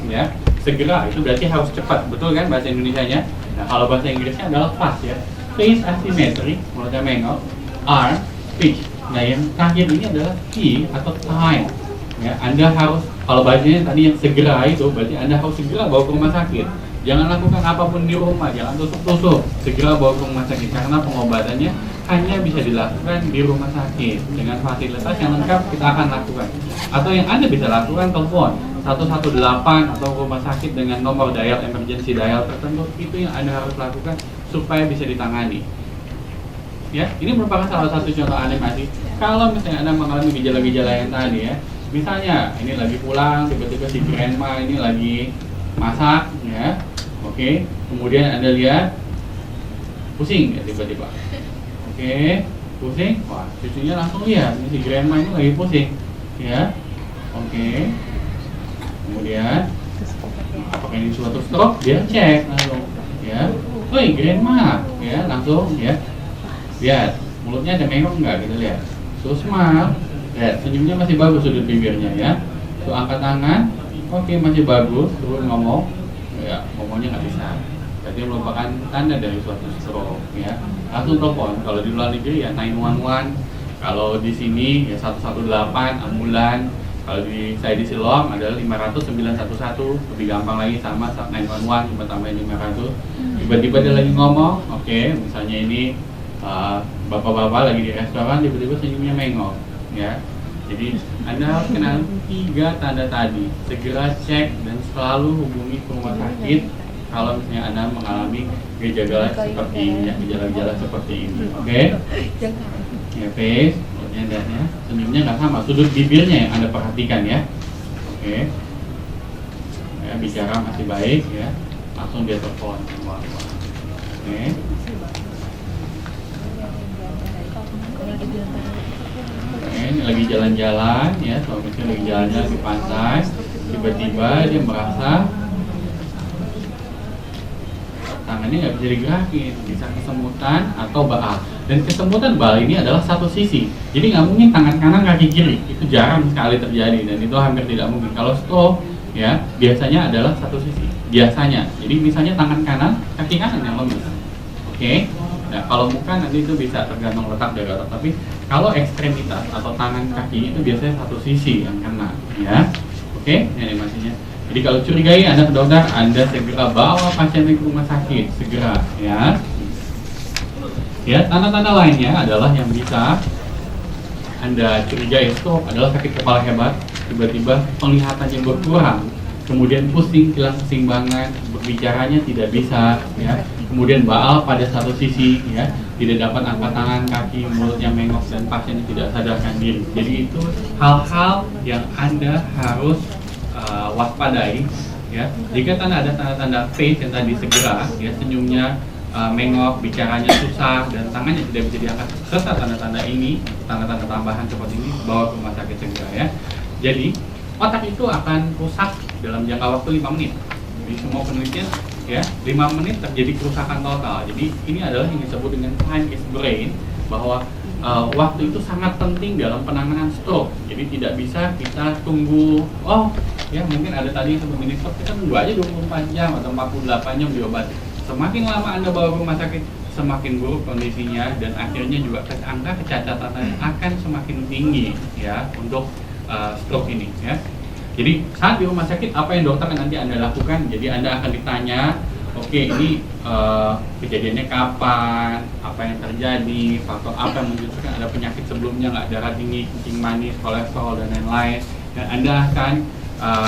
ya, segera, itu berarti harus cepat, betul kan bahasa Indonesianya? Nah, kalau bahasa Inggrisnya adalah fast, ya. Face asymmetry, mulutnya mengok, arm, speech. Nah, yang terakhir ini adalah T atau time. Ya, Anda harus, kalau bahasanya tadi yang segera itu, berarti Anda harus segera bawa ke rumah sakit. Jangan lakukan apapun di rumah, jangan tusuk-tusuk. Segera bawa ke rumah sakit, karena pengobatannya hanya bisa dilakukan di rumah sakit dengan fasilitas yang lengkap kita akan lakukan. Atau yang Anda bisa lakukan, telepon 118 atau rumah sakit dengan nomor dial emergency dial tertentu, itu yang Anda harus lakukan supaya bisa ditangani. Ya, ini merupakan salah satu contoh animasi. Kalau misalnya Anda mengalami gejala-gejala yang tadi ya, misalnya ini lagi pulang, tiba-tiba si grandma ini lagi masak, ya, oke, kemudian Anda lihat pusing ya tiba-tiba, oke, pusing, wah, cucunya langsung lihat, ini si grandma ini lagi pusing, ya, oke, kemudian apakah ini suatu stroke? Dia cek langsung, ya. Woi grandma, ya, langsung ya, lihat mulutnya ada mengok nggak, kita lihat, terus smile, lihat senyumnya masih bagus sudut bibirnya ya, tuh angkat tangan, oke, masih bagus, terus ngomong, ya ngomongnya nggak bisa, jadi merupakan tanda dari suatu stroke ya. Langsung telepon, kalau di luar negeri ya 911, kalau di sini ya 118 ambulan. Kalau saya di Silom adalah 500 911, lebih gampang lagi sama 911, cuma tambahin 500. Tiba-tiba dia lagi ngomong, oke, misalnya ini bapak-bapak lagi di restoran, tiba-tiba senyumnya mengok, ya. Jadi Anda harus kenal 3 tanda tadi. Segera cek dan selalu hubungi ke rumah sakit kalau misalnya Anda mengalami gejala seperti ini, gejala-gejala seperti ini. Oke? Ya, face, ya, senyumnya nggak sama, sudut bibirnya yang Anda perhatikan ya. Oke? Ya, bicara masih baik ya, langsung dia telepon. Oke? Ini lagi jalan-jalan ya, suami istri lagi jalan-jalan di pantai, tiba-tiba dia merasa tangannya nggak bisa digerakin, bisa kesemutan atau baal. Dan kesemutan baal ini adalah satu sisi, jadi nggak mungkin tangan kanan kaki kiri, itu jarang sekali terjadi dan itu hampir tidak mungkin. Kalau stroke ya biasanya adalah satu sisi, biasanya. Jadi misalnya tangan kanan, kaki kanan yang lemes. Oke? Nah, kalau bukan nanti itu bisa tergantung letak dari otak, tapi kalau ekstremitas atau tangan kaki itu biasanya satu sisi yang kena, ya. Oke, ini animasinya. Jadi kalau curigai Anda ke dokter, Anda segera bawa pasien ke rumah sakit, segera, ya. Ya, tanda-tanda lainnya adalah yang bisa Anda curigai stroke adalah sakit kepala hebat, tiba-tiba penglihatannya berkurang, kemudian pusing, hilang keseimbangan, berbicaranya tidak bisa, ya. Kemudian baal pada satu sisi, ya, tidak dapat angkat tangan, kaki, mulutnya mengok dan pasiennya tidak sadarkan diri. Jadi itu hal-hal yang Anda harus waspadai, ya. Jika ada tanda-tanda face yang tadi segera, ya, senyumnya mengok, bicaranya susah dan tangannya tidak bisa diangkat, serta tanda-tanda ini, tanda-tanda tambahan seperti ini, bawa ke rumah sakit segera, ya. Jadi otak itu akan rusak dalam jangka waktu 5 menit. Di semua penelitian, ya, 5 menit terjadi kerusakan total. Jadi ini adalah yang disebut dengan time is brain, bahwa waktu itu sangat penting dalam penanganan stroke. Jadi tidak bisa kita tunggu, oh ya mungkin ada tadi yang sebelum ini stroke, kita tunggu aja 24 jam atau 48 jam diobati. Semakin lama Anda bawa ke rumah sakit, semakin buruk kondisinya dan akhirnya juga angka kecacatannya akan semakin tinggi, ya, untuk stroke ini, ya. Jadi saat di rumah sakit apa yang dokter nanti Anda lakukan? Jadi Anda akan ditanya, oke, ini kejadiannya kapan, apa yang terjadi, faktor apa yang menunjukkan ada penyakit sebelumnya, nggak, darah tinggi, kencing manis, kolesterol dan lain-lain. Dan Anda akan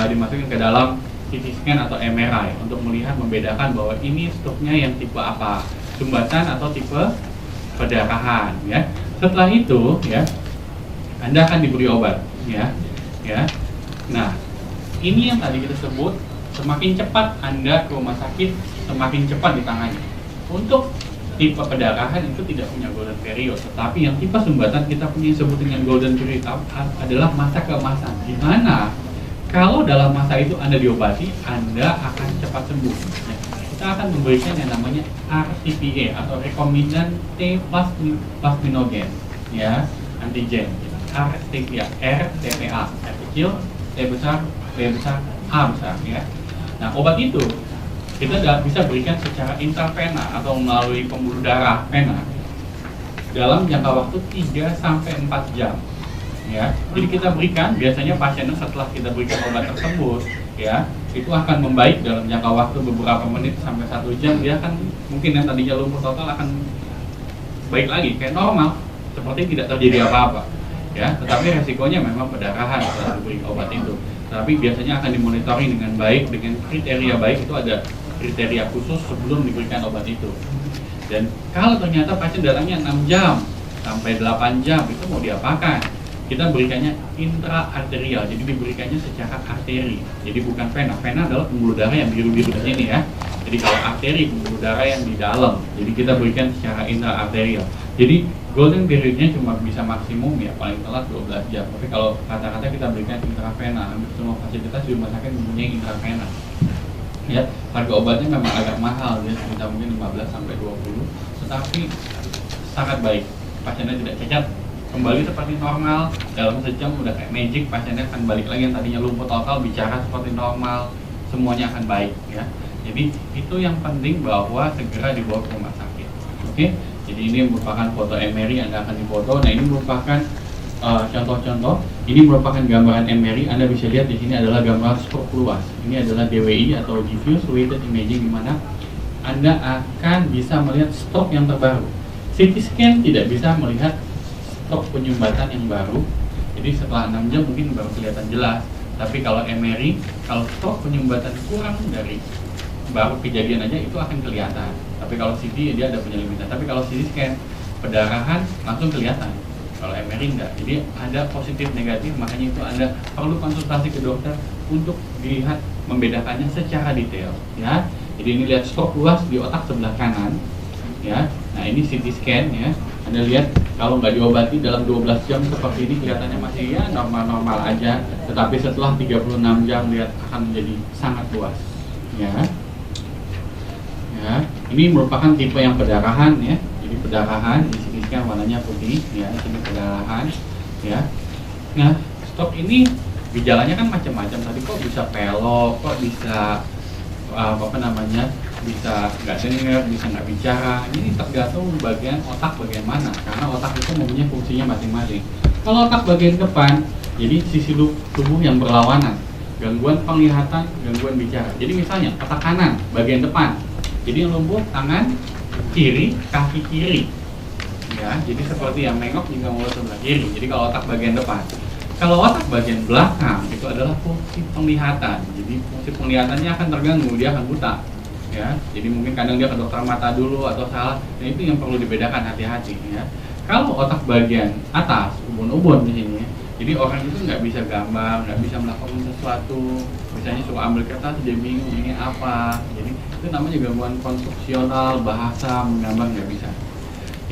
dimasukkan ke dalam CT scan atau MRI untuk melihat, membedakan bahwa ini stroke-nya yang tipe apa, sumbatan atau tipe perdarahan, ya. Setelah itu, ya, Anda akan diberi obat, ya. Nah, ini yang tadi kita sebut, semakin cepat Anda ke rumah sakit, semakin cepat ditangani. Untuk tipe perdarahan itu tidak punya golden period, tetapi yang tipe sumbatan kita punya disebut dengan golden period adalah masa keemasan, di mana kalau dalam masa itu Anda diobati, Anda akan cepat sembuh. Kita akan memberikan yang namanya RTPA atau recombinant T plasminogen, ya, antigen. RTPA, R kecil, T besar, B besar, A besar, ya. Nah, obat itu kita bisa berikan secara intravena atau melalui pembuluh darah vena dalam jangka waktu 3-4 jam, ya. Jadi kita berikan, biasanya pasiennya setelah kita berikan obat tersebut, ya, itu akan membaik dalam jangka waktu beberapa menit sampai 1 jam. Dia akan, mungkin yang tadinya lumpuh total akan baik lagi kayak normal, seperti tidak terjadi apa-apa, ya. Tetapi resikonya memang perdarahan setelah diberi obat itu. Tapi biasanya akan dimonitori dengan baik, dengan kriteria baik. Itu ada kriteria khusus sebelum diberikan obat itu. Dan kalau ternyata pasien datangnya 6 jam sampai 8 jam, itu mau diapakan? Kita berikannya intraarterial, jadi diberikannya secara arteri. Jadi bukan vena. Vena adalah pembuluh darah yang biru-biru di sini, ya. Jadi kalau arteri, pembuluh darah yang di dalam. Jadi kita berikan secara intraarterial. Jadi golden periodnya cuma bisa maksimum, ya, paling telat 12 jam. Tapi kalau kata-kata kita berikan intravena, hampir semua fasilitas di rumah sakit mempunyai intravena. Ya, harga obatnya memang agak mahal, ya, sekitar mungkin 15-20, tetapi sangat baik. Pasiennya tidak cacat, kembali seperti normal dalam sejam, udah kayak magic. Pasiennya akan balik lagi yang tadinya lumpuh total, bicara seperti normal, semuanya akan baik, ya. Jadi itu yang penting, bahwa segera dibawa ke rumah sakit. Oke? Jadi ini merupakan foto MRI, Anda akan difoto. Nah, ini merupakan contoh-contoh. Ini merupakan gambaran MRI. Anda bisa lihat di sini adalah gambar stroke luas. Ini adalah DWI atau diffuse weighted imaging, di mana Anda akan bisa melihat stroke yang terbaru. CT scan tidak bisa melihat stroke penyumbatan yang baru, Jadi setelah 6 jam mungkin baru kelihatan jelas. Tapi kalau MRI, kalau stroke penyumbatan kurang dari baru kejadian aja itu akan kelihatan. Tapi kalau CT dia ada penyelimitan. Tapi kalau CT scan pendarahan langsung kelihatan. Kalau MRI enggak. Jadi ada positif negatif, makanya itu Anda perlu konsultasi ke dokter untuk dilihat membedakannya secara detail ya. Jadi ini lihat stroke luas di otak sebelah kanan ya. Nah, ini CT scan ya. Anda lihat kalau nggak diobati dalam 12 jam seperti ini kelihatannya masih ya normal-normal aja, tetapi setelah 36 jam lihat akan menjadi sangat luas ya. Ya, ini merupakan tipe yang pendarahan ya. Jadi pendarahan di CT scan warnanya putih ya, ini pendarahan ya. Nah, stroke ini gejalanya kan macam-macam. Tadi kok bisa pelok, kok bisa bisa nggak dengar, bisa nggak bicara. Ini tergantung bagian otak bagian mana, karena otak itu mempunyai fungsinya masing-masing. Kalau otak bagian depan, jadi sisi tubuh yang berlawanan, gangguan penglihatan, gangguan bicara. Jadi misalnya otak kanan bagian depan, jadi yang lumpuh tangan kiri, kaki kiri ya. Jadi seperti yang mengok juga mulut sebelah kiri. Jadi kalau otak bagian depan. Kalau otak bagian belakang itu adalah fungsi penglihatan. Jadi fungsi penglihatannya akan terganggu, dia akan buta. Ya, jadi mungkin kadang dia ke dokter mata dulu atau salah. Nah, itu yang perlu dibedakan, hati-hati ya. Kalau otak bagian atas, ubun-ubun di sini, jadi orang itu nggak bisa gambar, nggak bisa melakukan sesuatu. Misalnya suruh ambil kertas, dia bingung ini apa. Jadi itu namanya gangguan konstruksional, bahasa, menggambar nggak bisa.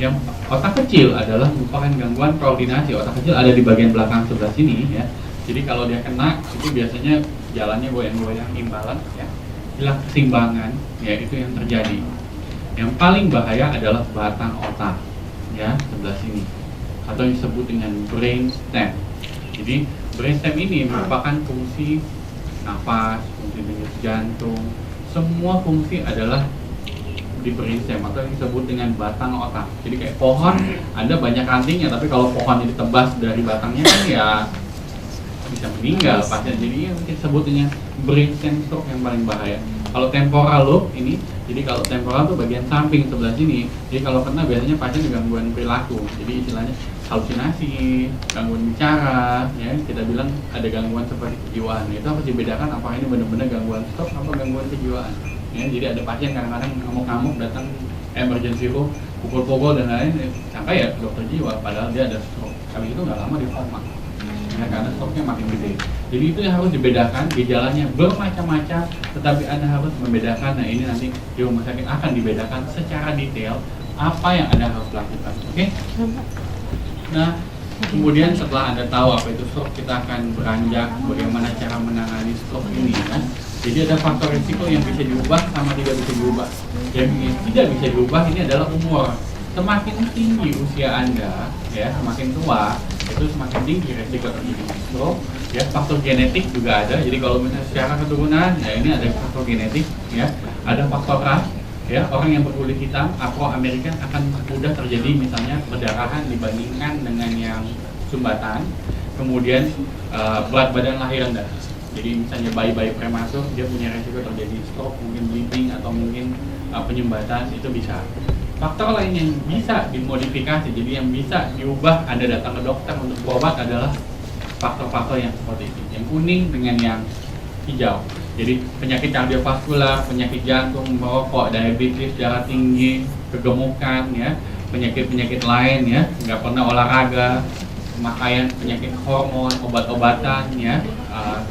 Yang otak kecil adalah merupakan gangguan koordinasi. Otak kecil ada di bagian belakang sebelah sini ya. Jadi kalau dia kena itu biasanya jalannya goyang-goyang, imbalan ya, hilang keseimbangan ya, itu yang terjadi. Yang paling bahaya adalah batang otak ya, sebelah sini atau disebut dengan brain stem. Jadi brain stem ini merupakan fungsi nafas, fungsi denyut jantung, semua fungsi adalah di brain stem atau yang disebut dengan batang otak. Jadi kayak pohon ada banyak rantingnya, tapi kalau pohonnya ditebas dari batangnya kan ya bisa meninggal pasien. Jadi yang disebut dengan brain stem stroke yang paling bahaya. Kalau temporal lobe ini, jadi kalau temporal tuh bagian samping sebelah sini. Jadi kalau kena biasanya pasien gangguan perilaku. Jadi istilahnya halusinasi, gangguan bicara, ya kita bilang ada gangguan seperti kejiwaan. Itu harus dibedakan apakah ini benar-benar gangguan stroke atau gangguan kejiwaan. Ya, jadi ada pasien kadang-kadang ngamuk-ngamuk datang emergency room, pukul-pukul dan lain-lain, sampai ya dokter jiwa, padahal dia ada stroke. Habis itu nggak lama di koma. Ya, karena stroke-nya makin gede. Jadi itu yang harus dibedakan, gejalanya bermacam-macam, tetapi Anda harus membedakan. Nah, ini nanti di rumah sakit akan dibedakan secara detail apa yang Anda harus lakukan. Oke? Nah, kemudian setelah Anda tahu apa itu stroke, kita akan beranjak bagaimana cara menangani stroke ini ya. Jadi ada faktor risiko yang bisa diubah sama tidak bisa diubah. Yang tidak bisa diubah ini adalah umur. Semakin tinggi usia Anda, ya, semakin tua, itu semakin tinggi risiko terjadi stroke. Ya, faktor genetik juga ada. Jadi kalau misalnya secara keturunan, ya ini ada faktor genetik, ya, ada faktor ras. Ya, orang yang berkulit hitam, Afro-Amerikan akan mudah terjadi misalnya perdarahan dibandingkan dengan yang sumbatan. Kemudian berat badan lahir rendah. Jadi misalnya bayi-bayi prematur dia punya resiko terjadi stroke, mungkin bleeding atau mungkin penyumbatan, itu bisa. Faktor lain yang bisa dimodifikasi, jadi yang bisa diubah Anda datang ke dokter untuk berobat adalah faktor-faktor yang seperti ini, yang kuning dengan yang hijau. Jadi penyakit kardiovaskular, penyakit jantung, merokok, diabetes, darah tinggi, kegemukan, ya, penyakit-penyakit lain, ya, nggak pernah olahraga, pemakaian penyakit hormon, obat-obatan, ya,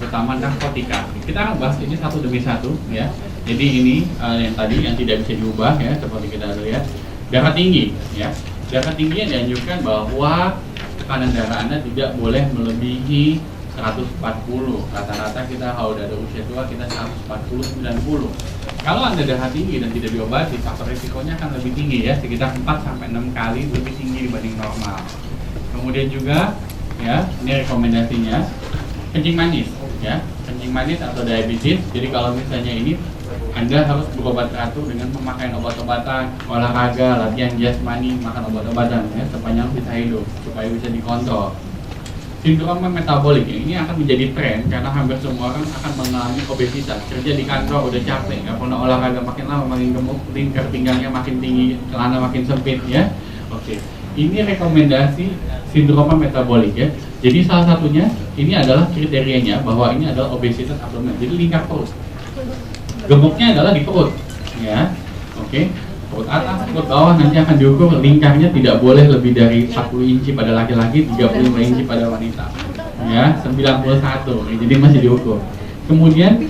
terutama narkotika. Kita akan bahas ini satu demi satu, ya. Jadi ini yang tadi yang tidak bisa diubah, ya, seperti kita lihat. Darah tinggi, ya. Darah tinggi yang dianjurkan bahwa tekanan darah Anda tidak boleh melebihi 140. Rata-rata kita kalau udah ada usia tua kita 140-90. Kalau Anda darah tinggi dan tidak diobati, faktor risikonya akan lebih tinggi, ya, sekitar 4-6 kali lebih tinggi dibanding normal. Kemudian juga, ya, ini rekomendasinya kencing manis, ya, kencing manis atau diabetes. Jadi kalau misalnya ini Anda harus berobat teratur dengan pemakaian obat-obatan, olahraga, latihan jasmani, makan obat-obatan, ya, sepanjang bisa hidup supaya bisa dikontrol. Sindrom metabolik ini akan menjadi tren karena hampir semua orang akan mengalami obesitas. Kerja di kantor udah capek, nggak pernah olahraga, makin lama makin gemuk, lingkar pinggangnya makin tinggi, celana makin sempit, ya. Oke. Ini rekomendasi sindroma metabolik ya. Jadi salah satunya ini adalah kriterianya bahwa ini adalah obesitas abdomen. Jadi lingkar perut. Gemuknya adalah di perut, ya. Oke. Perut atas, perut bawah nanti akan diukur, lingkarnya tidak boleh lebih dari 40 inci pada laki-laki, 35 inci pada wanita. Ya, 91. Jadi masih diukur. Kemudian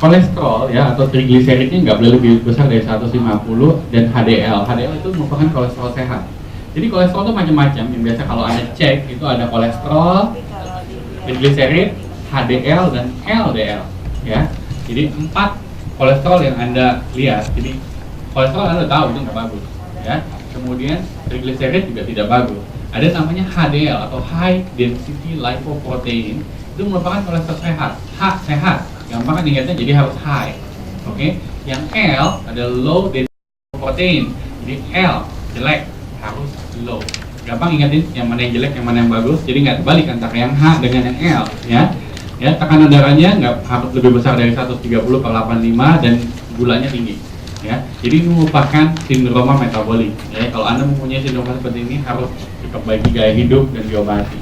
kolesterol ya atau trigliseridnya nggak boleh lebih besar dari 150 dan HDL. HDL itu merupakan kolesterol sehat. Jadi kolesterol itu macam-macam. Yang biasa kalau Anda cek itu ada kolesterol, trigliserid, HDL dan LDL ya. Jadi 4 kolesterol yang Anda lihat. Jadi kolesterol Anda tahu itu nggak bagus ya. Kemudian trigliserid juga tidak bagus. Ada namanya HDL atau high density lipoprotein. Itu merupakan kolesterol sehat. H sehat. Gampang kan ingatnya jadi harus high. Oke. Yang L ada low density lipoprotein. Jadi L jelek harus low. Gampang ingatin yang mana yang jelek, yang mana yang bagus. Jadi nggak terbalik antara yang H dengan yang L ya. Ya, tekanan darahnya nggak harus lebih besar dari 130/85 dan gulanya tinggi. Ya, jadi ini merupakan sindroma metabolik. Ya, kalau Anda mempunyai sindroma seperti ini harus diperbaiki gaya hidup dan diobati.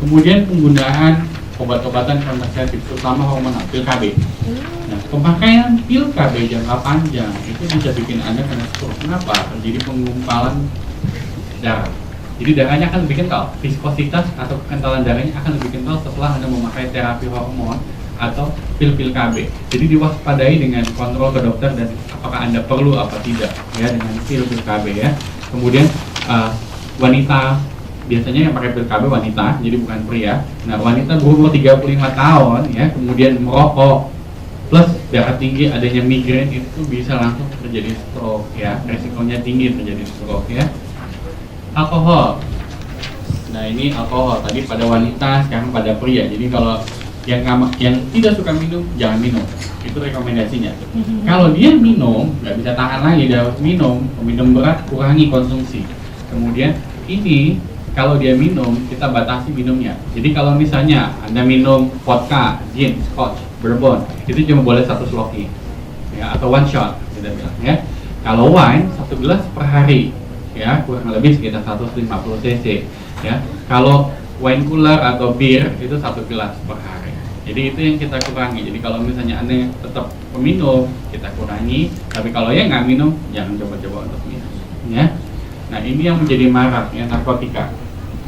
Kemudian penggunaan obat-obatan kontrasetif, terutama hormonal, pil KB. Nah, pemakaian pil KB jangka panjang itu bisa bikin Anda kena stroke. Kenapa? Terjadi penggumpalan darah. Jadi darahnya akan lebih kental, viskositas atau kekentalan darahnya akan lebih kental setelah Anda memakai terapi hormon atau pil-pil KB. Jadi diwaspadai dengan kontrol ke dokter dan apakah Anda perlu apa tidak ya dengan pil-pil KB ya. Kemudian wanita biasanya yang pakai pil KB wanita, jadi bukan pria. Nah, wanita berumur 35 tahun ya, kemudian merokok plus darah tinggi, adanya migrain itu bisa langsung terjadi stroke ya. Resikonya tinggi terjadi stroke ya. Alkohol. Nah, ini alkohol tadi pada wanita, sekarang pada pria. Jadi kalau yang tidak suka minum jangan minum. Itu rekomendasinya. Kalau dia minum nggak bisa tahan lagi, dia harus minum. Minum berat kurangi konsumsi. Kemudian ini kalau dia minum kita batasi minumnya. Jadi kalau misalnya Anda minum vodka, gin, scotch, bourbon itu cuma boleh 1 sloki ya, atau 1 shot kita bilang ya. Kalau wine 1 gelas per hari ya, kurang lebih sekitar 150 cc ya. Kalau wine cooler atau bir itu 1 gelas per hari. Jadi itu yang kita kurangi. Jadi kalau misalnya Anda tetap peminum kita kurangi, tapi kalau ya nggak minum jangan coba-coba untuk minum ya. Nah, ini yang menjadi marak ya, narkotika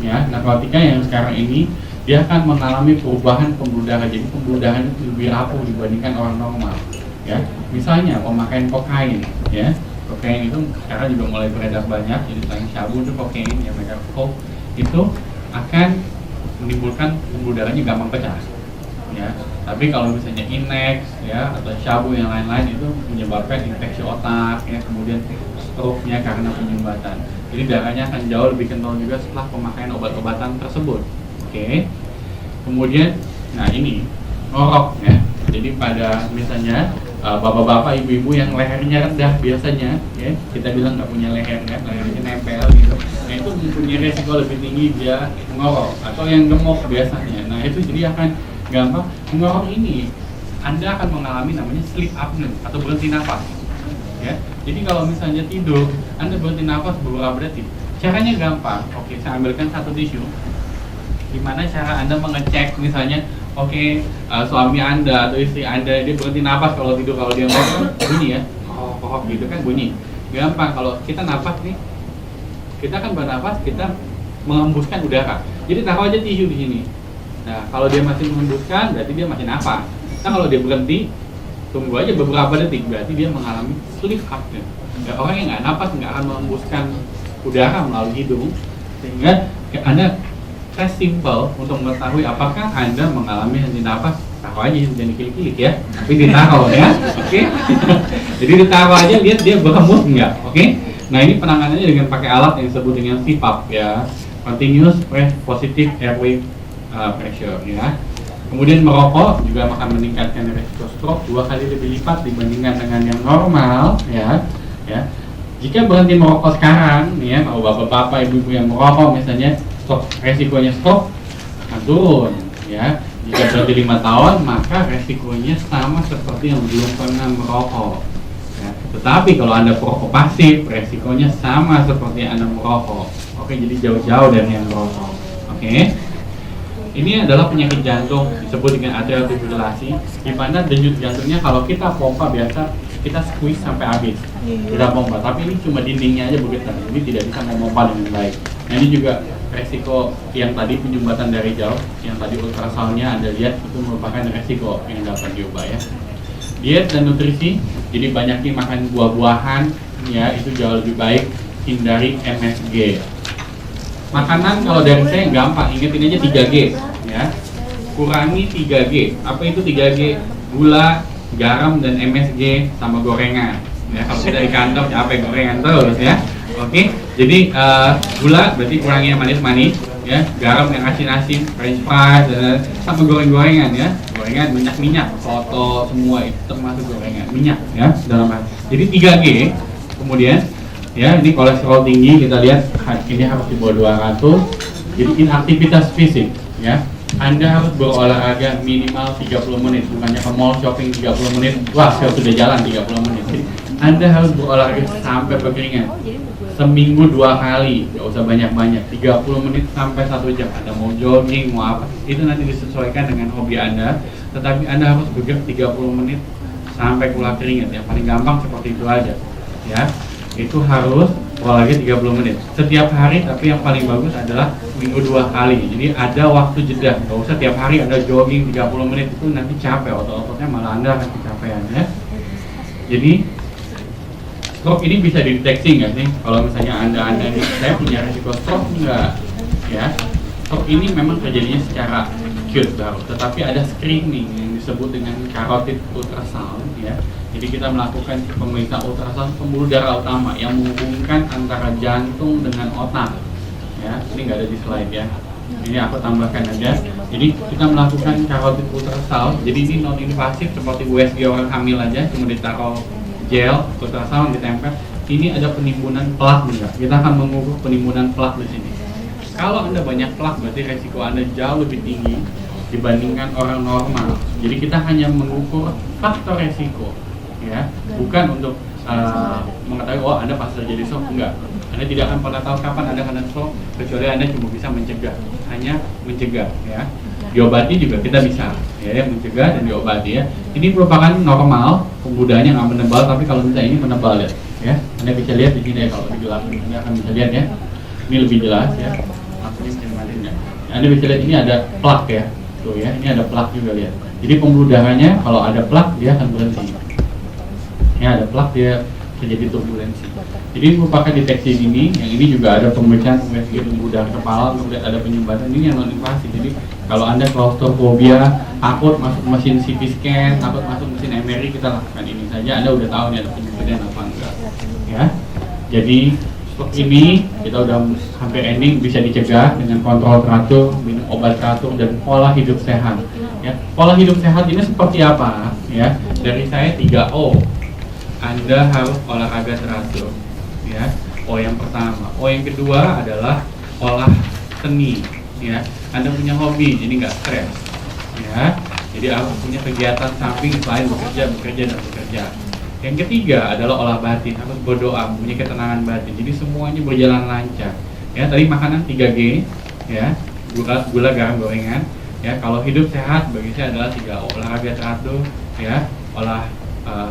ya. Narkotika yang sekarang ini dia akan mengalami perubahan pembuluh darah. Jadi pembuluh darah itu lebih rapuh dibandingkan orang normal ya. Misalnya pemakaian kokain ya. Kokain itu sekarang juga mulai beredar banyak. Jadi selain syabu itu kokain yang mereka coke itu akan menimbulkan pembuluh darahnya gampang pecah ya. Tapi kalau misalnya Inex ya atau syabu yang lain-lain itu menyebabkan infeksi otak ya, kemudian stroke-nya karena penyumbatan. Jadi darahnya akan jauh lebih kental juga setelah pemakaian obat-obatan tersebut. Oke. Kemudian nah ini ngorok ya. Jadi pada misalnya bapak-bapak, ibu-ibu yang lehernya rendah biasanya ya, kita bilang nggak punya leher kan, lehernya nempel gitu. Nah, itu mempunyai resiko lebih tinggi dia mengorok. Atau yang gemuk biasanya. Nah, itu jadi akan gampang mengorok ini. Anda akan mengalami namanya sleep apnea atau berhenti nafas. Ya. Jadi kalau misalnya tidur, Anda berhenti nafas beberapa detik. Caranya gampang. Oke, saya ambilkan 1 tisu. Gimana cara Anda mengecek misalnya suami Anda atau istri Anda dia berhenti nafas kalau tidur, kalau dia ngomong bunyi ya, kohok gitu kan bunyi. Gampang, kalau kita nafas nih, kita kan bernafas, kita mengembuskan udara. Jadi taruh aja tisu di sini. Nah, kalau dia masih mengembuskan, berarti dia masih nafas. Nah, kalau dia berhenti, tunggu aja beberapa detik, berarti dia mengalami sleep apnea. Ya, orang yang nggak nafas nggak akan mengembuskan udara melalui hidung, sehingga Anda tes simple untuk mengetahui apakah Anda mengalami henti nafas. Taruh aja, jangan dikilik-kilik ya, tapi ditaruh ya, oke? Jadi ditaruh aja, lihat dia berhembus enggak, oke? Nah, ini penanganannya dengan pakai alat yang disebut dengan CPAP ya, Continuous Positive Airway Pressure ya. Kemudian merokok juga akan meningkatkan risiko stroke 2 kali lebih lipat dibandingkan dengan yang normal ya. Ya. Jika berhenti merokok sekarang nih ya, kalau bapak-bapak, ibu-ibu yang merokok misalnya, resikonya stroke akan turun ya. Jika berhenti 5 tahun maka resikonya sama seperti yang belum pernah merokok ya. Tetapi kalau Anda perokok pasif, resikonya sama seperti Anda merokok. Oke, jadi jauh-jauh dari yang merokok. Oke. Ini adalah penyakit jantung disebut dengan atrial fibrilasi, di mana denyut jantungnya kalau kita pompa biasa kita squeeze sampai habis, kita pompa. Tapi ini cuma dindingnya aja bergetar, jadi tidak bisa memompa dengan baik. Nah ini juga resiko yang tadi penyumbatan dari jauh, yang tadi ultrasoundnya Anda lihat itu merupakan resiko yang dapat diubah ya. Diet dan nutrisi, jadi banyakin makan buah-buahan, ya itu jauh lebih baik. Hindari MSG. Makanan kalau dari saya gampang, ingetin aja 3G ya. Kurangi 3G. Apa itu 3G? Gula, garam dan MSG sama gorengan. Ya, kalau kita di kantor capek gorengan terus ya. Oke. Jadi gula berarti kurangi yang manis-manis ya, garam yang asin-asin, french fries dan sama goreng-gorengan ya. Gorengan minyak-minyak, soto semua itu termasuk gorengan, minyak ya dalam hal. Jadi 3G. Kemudian ya, ini kolesterol tinggi kita lihat ini harus di bawah 200. Jadi inaktivitas fisik ya. Anda harus berolahraga minimal 30 menit, bukannya ke mall shopping 30 menit. Wah, saya sudah jalan 30 menit. Jadi, Anda harus berolahraga sampai berkeringat. Seminggu 2 kali, nggak usah banyak-banyak. 30 menit sampai 1 jam. Anda mau jogging, mau apa, itu nanti disesuaikan dengan hobi Anda. Tetapi Anda harus bergerak 30 menit sampai keluar keringat. Yang paling gampang seperti itu aja ya. Itu harus olahraga 30 menit setiap hari, tapi yang paling bagus adalah minggu 2 kali. Jadi ada waktu jeda, nggak usah tiap hari Anda jogging 30 menit, itu nanti capek, otot-ototnya malah Anda akan kecapean ya. Jadi stroke ini bisa dideteksi nggak sih? Kalau misalnya anda nih, saya punya risiko stroke enggak ya. Stroke ini memang terjadinya secara acute baru, tetapi ada screening yang disebut dengan carotid ultrasound ya. Jadi kita melakukan pemeriksaan ultrasound pembuluh darah utama yang menghubungkan antara jantung dengan otak. Ya, ini nggak ada di slide ya. Ini aku tambahkan aja. Jadi kita melakukan carotid ultrasound. Jadi ini non invasif seperti USG orang hamil aja, cuma ditaruh gel ultrasound ditempel. Ini ada penimbunan plak enggak? Kita akan mengukur penimbunan plak di sini. Kalau Anda banyak plak, berarti resiko Anda jauh lebih tinggi dibandingkan orang normal. Jadi kita hanya mengukur faktor resiko. Ya, bukan untuk mengetahui oh Anda pasti terjadi stroke, enggak. Anda tidak akan pernah tahu kapan Anda kena stroke kecuali Anda cuma bisa mencegah, hanya mencegah ya. Diobati juga kita bisa ya, mencegah dan diobati ya. Ini merupakan normal, pembuluhnya nggak menebal, tapi kalau misalnya ini menebal ya. Anda bisa lihat di sini ya, kalau digelap Anda akan bisa lihat ya. Ini lebih jelas ya. Anda bisa lihat ini ada plak ya. Tuh ya, ini ada plak juga lihat. Jadi pembuluh darahnya kalau ada plak dia akan berhenti. Ya, ada plak dia terjadi turbulensi. Jadi merupakan deteksi dini. Yang ini juga ada pemeriksaan USG pembuluh darah kepala, kemudian ada penyumbatan. Ini yang non invasif. Jadi kalau Anda klaustrofobia, takut masuk mesin CT scan, takut masuk mesin MRI, kita lakukan ini saja. Anda udah tahu nih ada penyumbatan apa enggak. Ya. Jadi stroke ini kita udah hampir ending, bisa dicegah dengan kontrol teratur, minum obat teratur dan pola hidup sehat. Ya, pola hidup sehat ini seperti apa? Ya, dari saya 3O. Anda harus olahraga teratur. Ya, O yang pertama. O yang kedua adalah olah seni. Ya, Anda punya hobi, jadi nggak stres. Ya, jadi harus punya kegiatan samping selain bekerja dan bekerja. Yang ketiga adalah olah batin, harus berdoa, punya ketenangan batin. Jadi semuanya berjalan lancar. Ya, tadi makanan 3G, ya, gula, garam, gorengan. Ya, kalau hidup sehat bagi saya adalah 3O, olahraga teratur, ya, olah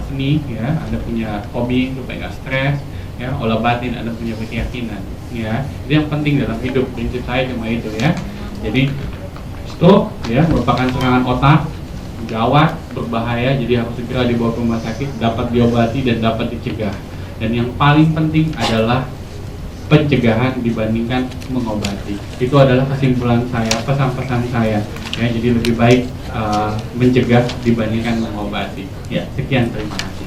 seni, ya, Anda punya hobi supaya nggak stres, ya, olah batin, Anda punya keyakinan, ya, itu yang penting dalam hidup. Prinsip saya cuma itu, ya. Jadi stroke, ya, merupakan serangan otak. Gawat, berbahaya, jadi harus segera dibawa ke rumah sakit, dapat diobati dan dapat dicegah. Dan yang paling penting adalah pencegahan dibandingkan mengobati. Itu adalah kesimpulan saya, pesan-pesan saya. Ya, jadi lebih baik mencegah dibandingkan mengobati. Ya, sekian, terima kasih.